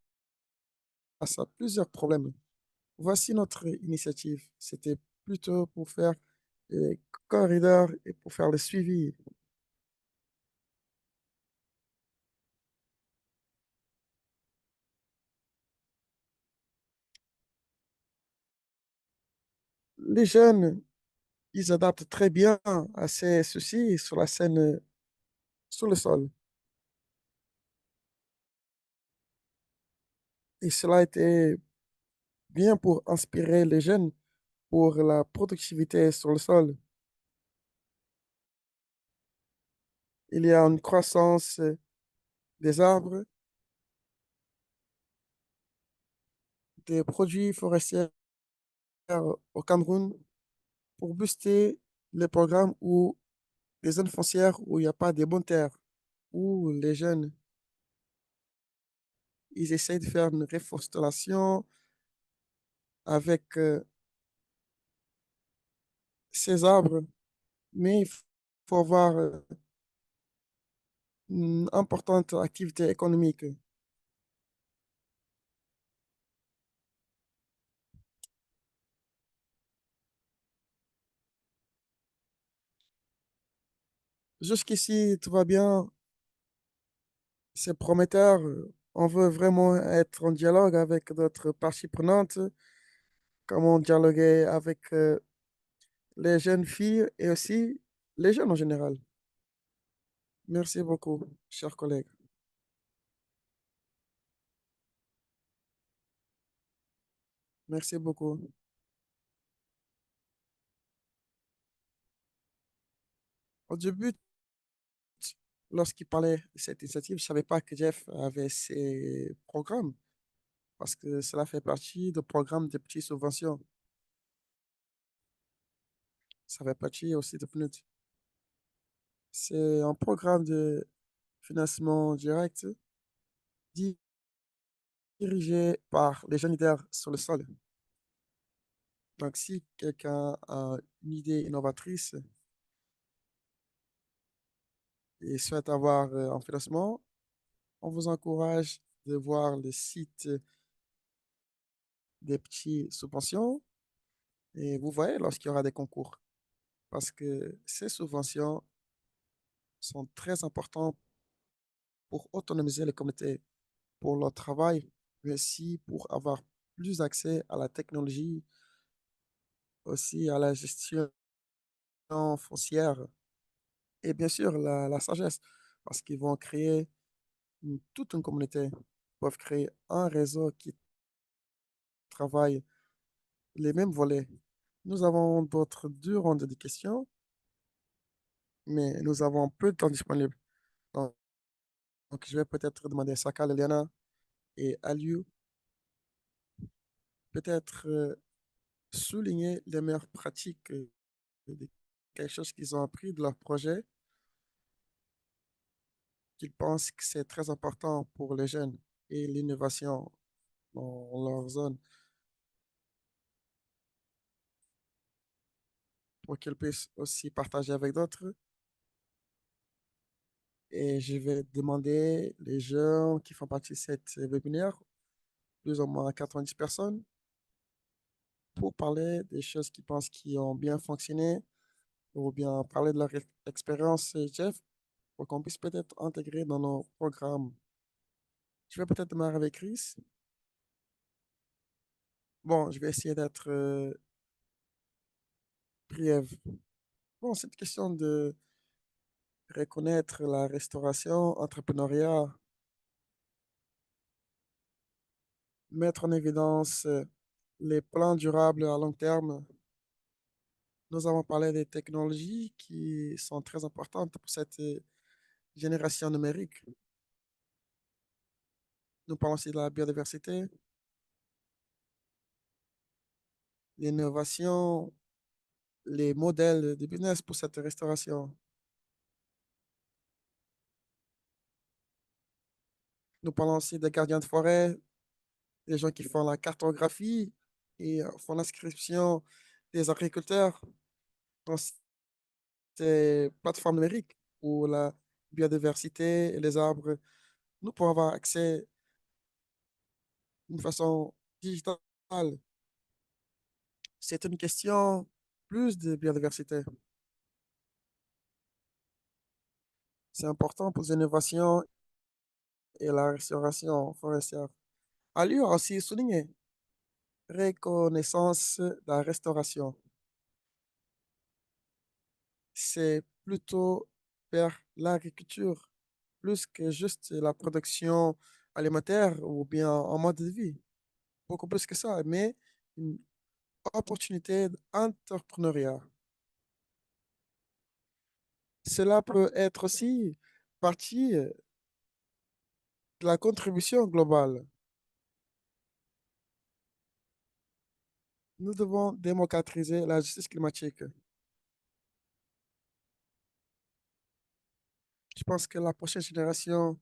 à plusieurs problèmes. Voici notre initiative. C'était plutôt pour faire des corridors et pour faire le suivi. Les jeunes, ils adaptent très bien à ces soucis sur la scène, sur le sol. Et cela a été bien pour inspirer les jeunes pour la productivité sur le sol. Il y a une croissance des arbres, des produits forestiers au Cameroun pour booster les programmes où les zones foncières où il n'y a pas de bonnes terres, où les jeunes, ils essayent de faire une reforestation avec ces arbres, mais il faut avoir une importante activité économique. Jusqu'ici, tout va bien, c'est prometteur. On veut vraiment être en dialogue avec d'autres parties prenantes, comment dialoguer avec les jeunes filles et aussi les jeunes en général. Merci beaucoup, chers collègues. Merci beaucoup. Au début, lorsqu'il parlait de cette initiative, je ne savais pas que Jeff avait ces programmes parce que cela fait partie du programme des petites subventions. Ça fait partie aussi de PNUD. C'est un programme de financement direct dirigé par les jeunes leaders sur le sol. Donc, si quelqu'un a une idée innovatrice et souhaite avoir un financement, on vous encourage de voir le site des petites subventions et vous voyez lorsqu'il y aura des concours. Parce que ces subventions sont très importantes pour autonomiser les communautés pour leur travail, mais aussi pour avoir plus accès à la technologie, aussi à la gestion foncière et bien sûr la sagesse, parce qu'ils vont créer toute une communauté, ils peuvent créer un réseau qui travaille les mêmes volets. Nous avons d'autres deux rondes de questions, mais nous avons peu de temps disponible. Donc, je vais peut-être demander à Saka, Liliana et Aliou, peut-être souligner les meilleures pratiques, quelque chose qu'ils ont appris de leur projet, qu'ils pensent que c'est très important pour les jeunes et l'innovation dans leur zone pour qu'ils puissent aussi partager avec d'autres. Et je vais demander les gens qui font partie de cette webinaire, plus ou moins 90 personnes, pour parler des choses qu'ils pensent qui ont bien fonctionné ou bien parler de leur expérience, Jeff, pour qu'on puisse peut-être intégrer dans nos programmes. Je vais peut-être démarrer avec Chris. Bon, je vais essayer d'être bref. Bon, cette question de reconnaître la restauration, entrepreneuriat, mettre en évidence les plans durables à long terme. Nous avons parlé des technologies qui sont très importantes pour cette génération numérique. Nous parlons aussi de la biodiversité, l'innovation, les modèles de business pour cette restauration. Nous parlons aussi des gardiens de forêt, des gens qui font la cartographie et font l'inscription des agriculteurs dans ces plateformes numériques pour la biodiversité et les arbres. Nous pouvons avoir accès d'une façon digitale. C'est une question plus de biodiversité. C'est important pour l'innovation et la restauration forestière. Ali a aussi souligné reconnaissance de la restauration. C'est plutôt vers l'agriculture plus que juste la production alimentaire ou bien en mode de vie. Beaucoup plus que ça, mais une opportunité d'entrepreneuriat. Cela peut être aussi partie de la contribution globale. Nous devons démocratiser la justice climatique. Je pense que la prochaine génération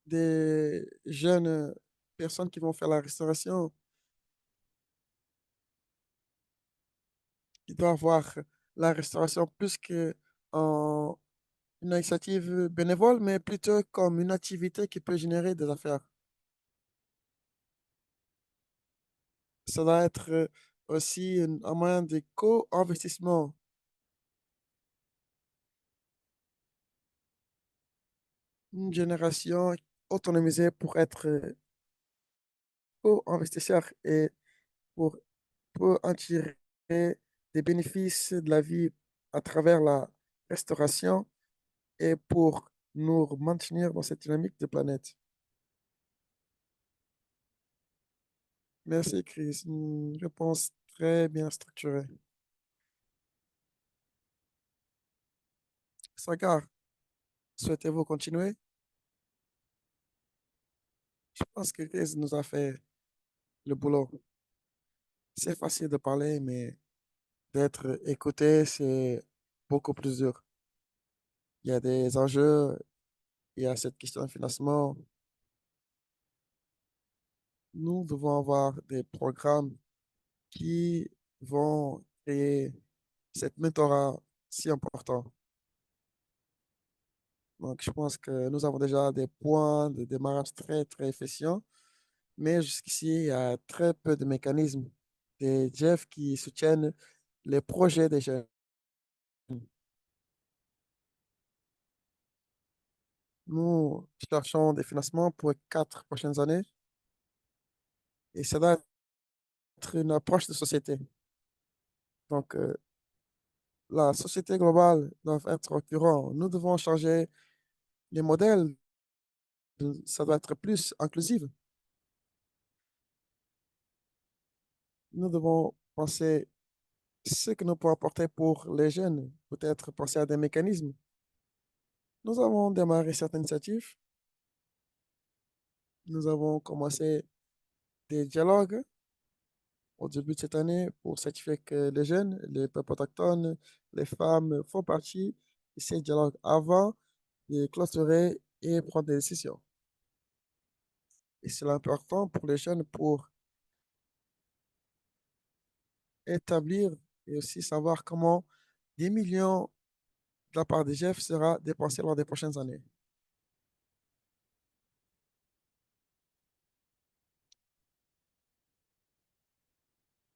des jeunes personnes qui vont faire la restauration, ils doivent voir la restauration plus que en une initiative bénévole, mais plutôt comme une activité qui peut générer des affaires. Ça doit être aussi un moyen de co-investissement, une génération autonomisée pour être co-investisseur et pour, pour en tirer des bénéfices de la vie à travers la restauration et pour nous maintenir dans cette dynamique de planète. Merci, Chris. Une réponse très bien structurée. Sagar, souhaitez-vous continuer? Je pense que Chris nous a fait le boulot. C'est facile de parler, mais d'être écouté, c'est beaucoup plus dur. Il y a des enjeux, il y a cette question de financement. Nous devons avoir des programmes qui vont créer cette mentorat si important. Donc, je pense que nous avons déjà des points de démarrage très, très efficients, mais jusqu'ici, il y a très peu de mécanismes des Jeff qui soutiennent les projets des jeunes. Nous cherchons des financements pour les 4 prochaines années et ça doit être une approche de société. Donc, la société globale doit être au courant. Nous devons changer les modèles. Ça doit être plus inclusif. Nous devons penser ce que nous pouvons apporter pour les jeunes, peut-être penser à des mécanismes. Nous avons démarré certaines initiatives. Nous avons commencé des dialogues au début de cette année pour certifier que les jeunes, les peuples autochtones, les femmes font partie de ces dialogues avant de clôturer et prendre des décisions. Et c'est important pour les jeunes pour établir et aussi savoir comment des millions de la part des GEF sera dépensé lors des prochaines années.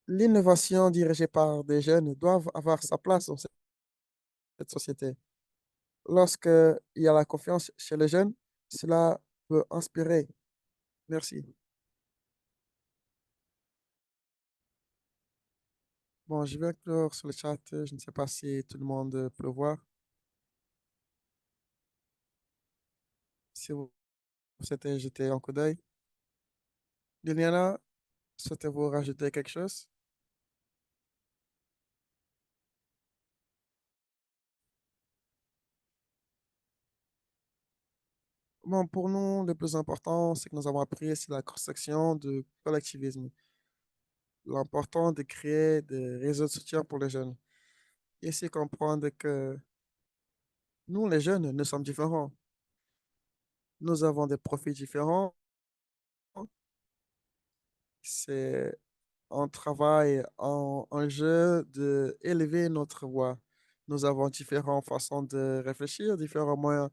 L'innovation dirigée par des jeunes doit avoir sa place dans cette société. Lorsque il y a la confiance chez les jeunes, cela peut inspirer. Merci. Bon, je vais clore sur le chat. Je ne sais pas si tout le monde peut le voir. Si vous souhaitez jeter un coup d'œil. Liliana, souhaitez-vous rajouter quelque chose? Bon, pour nous, le plus important, c'est que nous avons appris, c'est la construction du collectivisme. L'important de créer des réseaux de soutien pour les jeunes. Et c'est comprendre que nous, les jeunes, nous sommes différents. Nous avons des profils différents. C'est un travail en jeu de élever notre voix. Nous avons différentes façons de réfléchir, différents moyens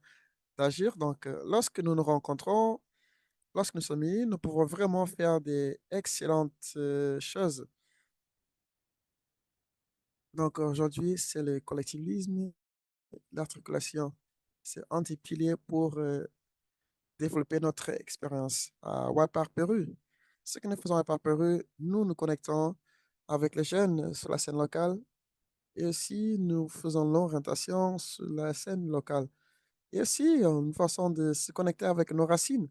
d'agir. Donc, lorsque nous nous rencontrons, lorsque nous sommes unis, nous pouvons vraiment faire des excellentes choses. Donc, aujourd'hui, c'est le collectivisme, l'articulation. C'est un des piliers pour développer notre expérience à Wild Peru. Ce que nous faisons à Wild Peru, nous nous connectons avec les jeunes sur la scène locale et aussi nous faisons l'orientation sur la scène locale. Et aussi une façon de se connecter avec nos racines.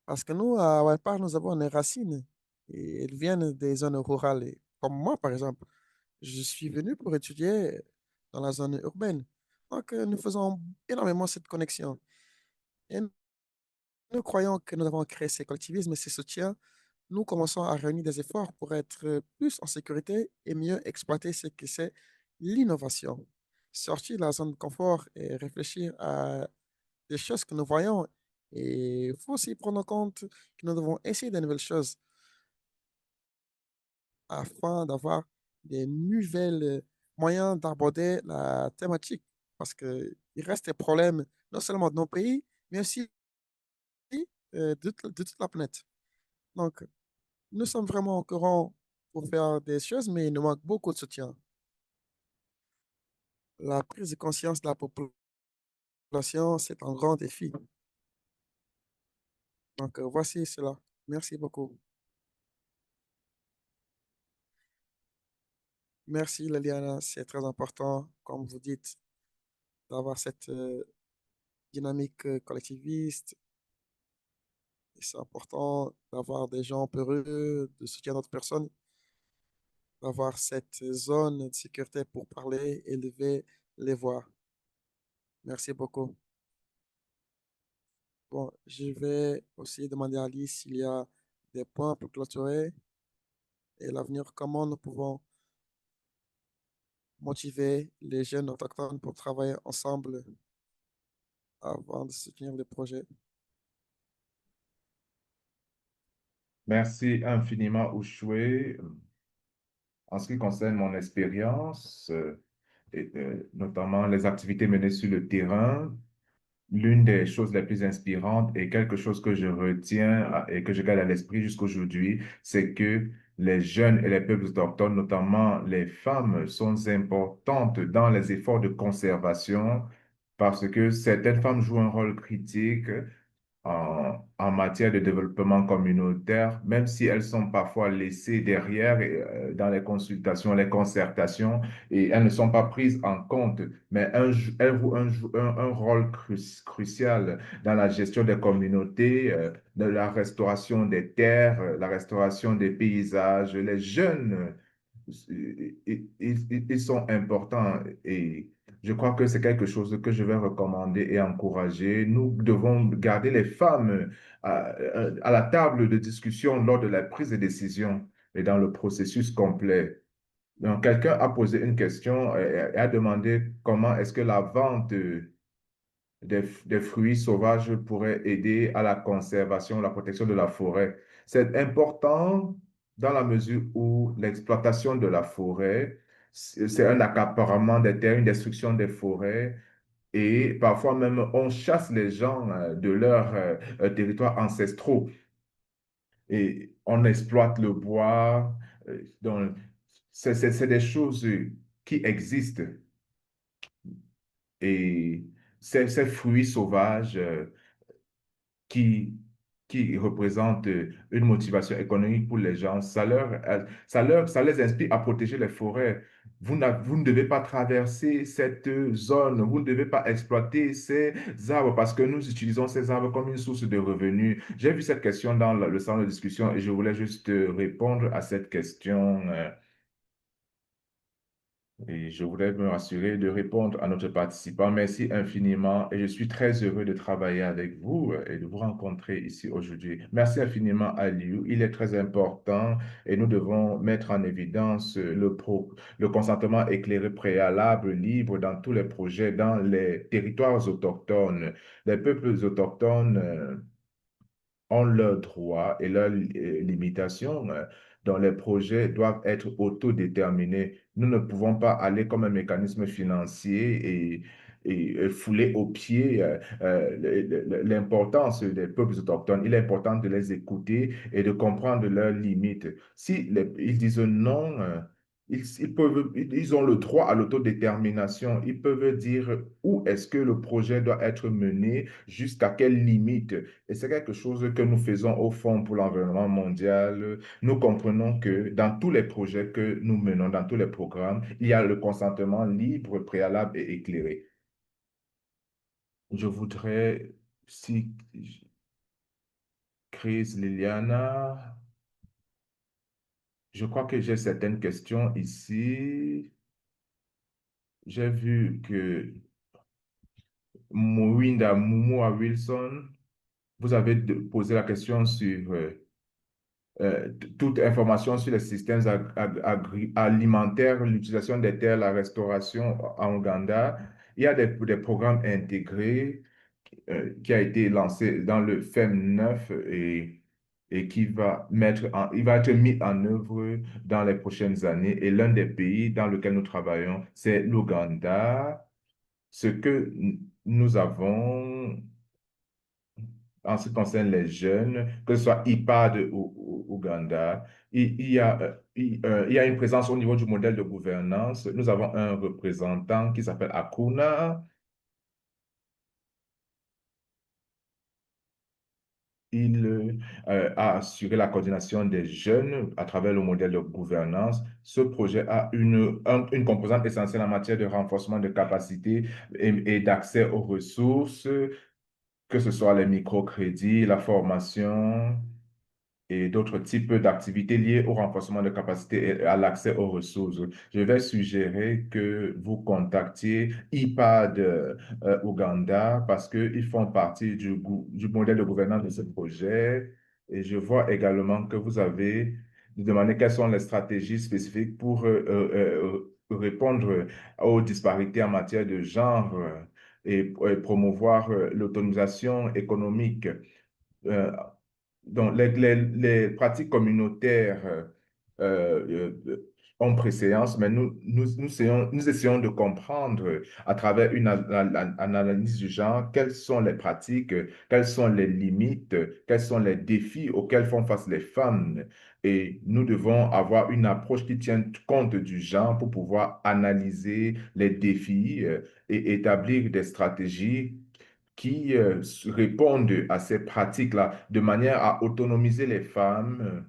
Parce que nous, à Wild nous avons des racines et elles viennent des zones rurales. Et comme moi, par exemple, je suis venu pour étudier dans la zone urbaine. Donc, nous faisons énormément cette connexion. Et nous croyons que nous avons créé ces collectivismes et ces soutiens. Nous commençons à réunir des efforts pour être plus en sécurité et mieux exploiter ce que c'est l'innovation. Sortir de la zone de confort et réfléchir à des choses que nous voyons. Et il faut aussi prendre en compte que nous devons essayer de nouvelles choses afin d'avoir des nouvelles moyens d'aborder la thématique. Parce qu'il reste des problèmes non seulement de nos pays, mais aussi de toute la planète. Donc, nous sommes vraiment au courant pour faire des choses, mais il nous manque beaucoup de soutien. La prise de conscience de la population, c'est un grand défi. Donc, voici cela. Merci beaucoup. Merci, Liliana. C'est très important, comme vous dites, d'avoir cette dynamique collectiviste. Et c'est important d'avoir des gens peureux, de soutenir d'autres personnes, d'avoir cette zone de sécurité pour parler, élever les voix. Merci beaucoup. Bon, je vais aussi demander à Alice s'il y a des points pour clôturer et l'avenir, comment nous pouvons motiver les jeunes autochtones pour travailler ensemble avant de soutenir les projets. Merci infiniment, Ushwe. En ce qui concerne mon expérience, notamment les activités menées sur le terrain, l'une des choses les plus inspirantes et quelque chose que je retiens et que je garde à l'esprit jusqu'aujourd'hui, c'est que les jeunes et les peuples autochtones, notamment les femmes, sont importantes dans les efforts de conservation parce que certaines femmes jouent un rôle critique en matière de développement communautaire, même si elles sont parfois laissées derrière dans les consultations, les concertations, et elles ne sont pas prises en compte, mais elles jouent un rôle crucial dans la gestion des communautés, de la restauration des terres, la restauration des paysages. Les jeunes, ils sont importants et je crois que c'est quelque chose que je vais recommander et encourager. Nous devons garder les femmes à la table de discussion lors de la prise de décision et dans le processus complet. Donc, quelqu'un a posé une question et a demandé comment est-ce que la vente des fruits sauvages pourrait aider à la conservation, la protection de la forêt. C'est important dans la mesure où l'exploitation de la forêt, c'est un accaparement des terres, une destruction des forêts, et parfois même on chasse les gens de leurs territoires ancestraux et on exploite le bois. Donc, c'est des choses qui existent et ces fruits sauvages qui, qui représentent une motivation économique pour les gens, ça les inspire à protéger les forêts. Vous ne devez pas traverser cette zone, vous ne devez pas exploiter ces arbres parce que nous utilisons ces arbres comme une source de revenus. J'ai vu cette question dans le centre de discussion et je voulais juste répondre à cette question. Et je voudrais me rassurer de répondre à notre participant. Merci infiniment et je suis très heureux de travailler avec vous et de vous rencontrer ici aujourd'hui. Merci infiniment à Liu. Il est très important et nous devons mettre en évidence le consentement éclairé préalable, libre dans tous les projets, dans les territoires autochtones. Les peuples autochtones ont leurs droits et leurs limitations, dont les projets doivent être autodéterminés. Nous ne pouvons pas aller comme un mécanisme financier et fouler aux pieds l'importance des peuples autochtones. Il est important de les écouter et de comprendre leurs limites. Si ils disent non, ils ont le droit à l'autodétermination. Ils peuvent dire où est-ce que le projet doit être mené, jusqu'à quelle limite. Et c'est quelque chose que nous faisons au fond pour l'environnement mondial. Nous comprenons que dans tous les projets que nous menons, dans tous les programmes, il y a le consentement libre, préalable et éclairé. Je voudrais, si Chris, Liliana, je crois que j'ai certaines questions ici. J'ai vu que Mouinda Moumoua Wilson, vous avez posé la question sur toute information sur les systèmes alimentaires, l'utilisation des terres, la restauration en Ouganda. Il y a des programmes intégrés qui a été lancé dans le FEM 9 et qui va il va être mis en œuvre dans les prochaines années. Et l'un des pays dans lequel nous travaillons, c'est l'Ouganda. Ce que nous avons en ce qui concerne les jeunes, que ce soit IPAD ou Ouganda, il y a une présence au niveau du modèle de gouvernance. Nous avons un représentant qui s'appelle Akuna. Il a assuré la coordination des jeunes à travers le modèle de gouvernance. Ce projet a une composante essentielle en matière de renforcement de capacité et d'accès aux ressources, que ce soit les microcrédits, la formation et d'autres types d'activités liées au renforcement de capacité et à l'accès aux ressources. Je vais suggérer que vous contactiez IPAD Ouganda parce qu'ils font partie du modèle de gouvernance de ce projet. Et je vois également que vous avez demandé quelles sont les stratégies spécifiques pour répondre aux disparités en matière de genre et promouvoir l'autonomisation économique. Euh, donc, les pratiques communautaires ont préséance, mais nous essayons de comprendre à travers une analyse du genre quelles sont les pratiques, quelles sont les limites, quels sont les défis auxquels font face les femmes. Et nous devons avoir une approche qui tienne compte du genre pour pouvoir analyser les défis et établir des stratégies qui répondent à ces pratiques-là de manière à autonomiser les femmes,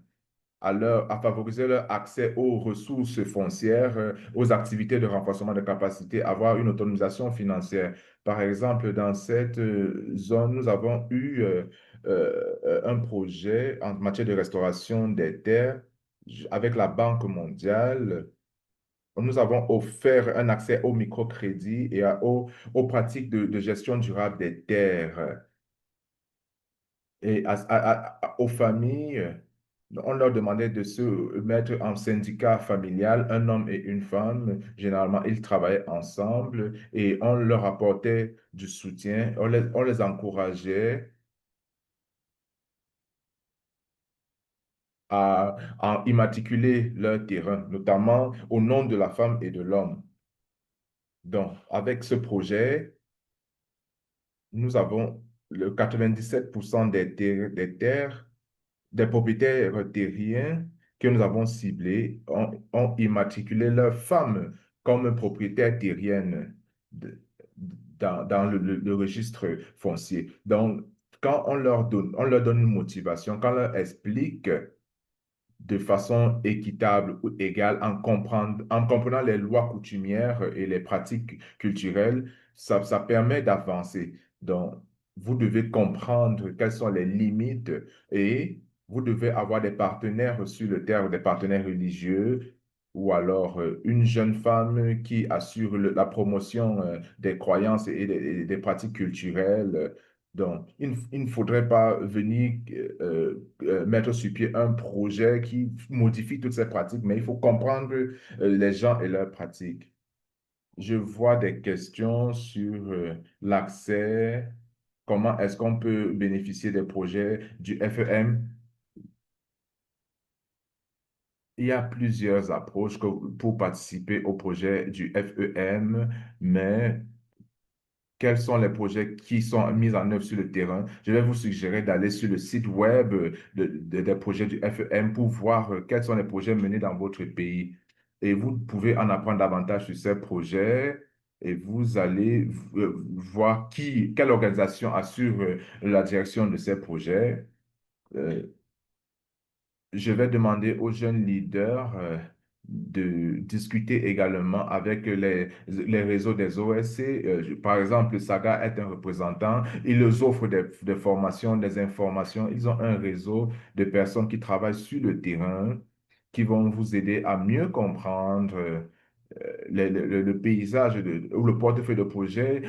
à favoriser leur accès aux ressources foncières, aux activités de renforcement de capacité, avoir une autonomisation financière. Par exemple, dans cette zone, nous avons eu un projet en matière de restauration des terres avec la Banque mondiale. Nous avons offert un accès au microcrédit et aux pratiques de gestion durable des terres. Et aux familles, on leur demandait de se mettre en syndicat familial, un homme et une femme. Généralement, ils travaillaient ensemble et on leur apportait du soutien, on les encourageait à immatriculer leur terrain, notamment au nom de la femme et de l'homme. Donc, avec ce projet, nous avons le 97% des terres des propriétaires terriens que nous avons ciblés ont immatriculé leurs femmes comme propriétaires terriennes dans le registre foncier. Donc, quand on leur donne une motivation, quand on leur explique de façon équitable ou égale en comprenant les lois coutumières et les pratiques culturelles, ça permet d'avancer. Donc, vous devez comprendre quelles sont les limites et vous devez avoir des partenaires sur le terrain, des partenaires religieux ou alors une jeune femme qui assure la promotion des croyances et des pratiques culturelles. Donc, il ne faudrait pas venir mettre sur pied un projet qui modifie toutes ces pratiques, mais il faut comprendre les gens et leurs pratiques. Je vois des questions sur l'accès, comment est-ce qu'on peut bénéficier des projets du FEM. Il y a plusieurs approches pour participer au projet du FEM, mais quels sont les projets qui sont mis en œuvre sur le terrain? Je vais vous suggérer d'aller sur le site web des projets du FEM pour voir quels sont les projets menés dans votre pays. Et vous pouvez en apprendre davantage sur ces projets et vous allez voir quelle organisation assure la direction de ces projets. Euh, je vais demander aux jeunes leaders de discuter également avec les réseaux des OSC. Par exemple, Saga est un représentant. Ils leur offrent des formations, des informations. Ils ont un réseau de personnes qui travaillent sur le terrain, qui vont vous aider à mieux comprendre le paysage ou le portefeuille de projet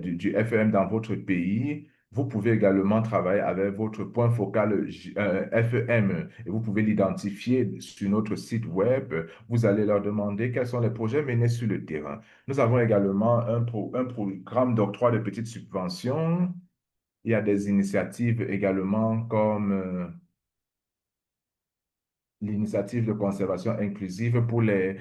du FEM dans votre pays. Vous pouvez également travailler avec votre point focal FEM et vous pouvez l'identifier sur notre site web. Vous allez leur demander quels sont les projets menés sur le terrain. Nous avons également un programme d'octroi de petites subventions. Il y a des initiatives également comme l'initiative de conservation inclusive pour les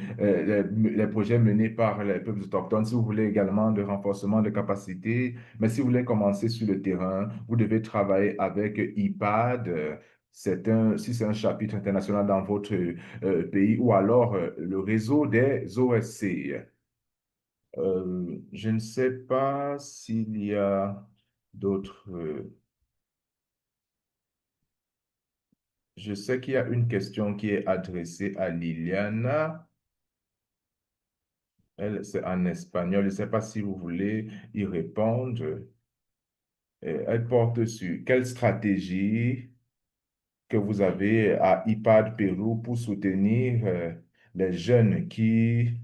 projets menés par les peuples autochtones. Si vous voulez également de renforcement de capacité, mais si vous voulez commencer sur le terrain, vous devez travailler avec IPAD. Si c'est un chapitre international dans votre pays, ou alors le réseau des OSC. Je ne sais pas s'il y a d'autres. Je sais qu'il y a une question qui est adressée à Liliana. Elle, c'est en espagnol. Je ne sais pas si vous voulez y répondre. Elle porte sur quelle stratégie que vous avez à IPAD Pérou pour soutenir les jeunes qui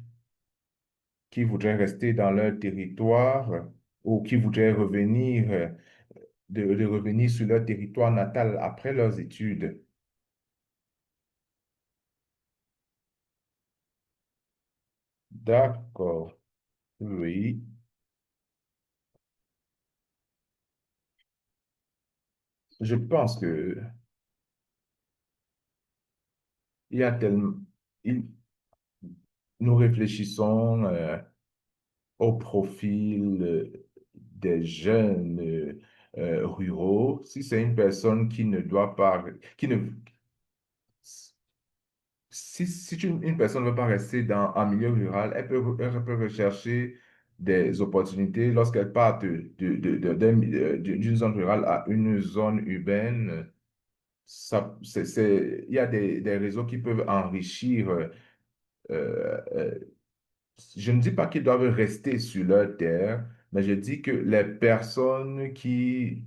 voudraient rester dans leur territoire ou qui voudraient revenir, de revenir sur leur territoire natal après leurs études. D'accord. Oui. Je pense que il y a tellement, il- nous réfléchissons au profil des jeunes ruraux. Si c'est une personne qui ne doit pas, qui ne, si une personne ne veut pas rester en milieu rural, elle peut rechercher des opportunités lorsqu'elle part d'une zone rurale à une zone urbaine. Il y a des réseaux qui peuvent enrichir. Euh, je ne dis pas qu'ils doivent rester sur leur terre, mais je dis que les personnes qui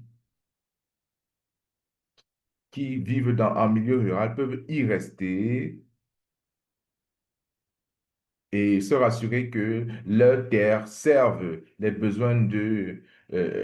vivent en milieu rural peuvent y rester et se rassurer que leurs terres servent les besoins de,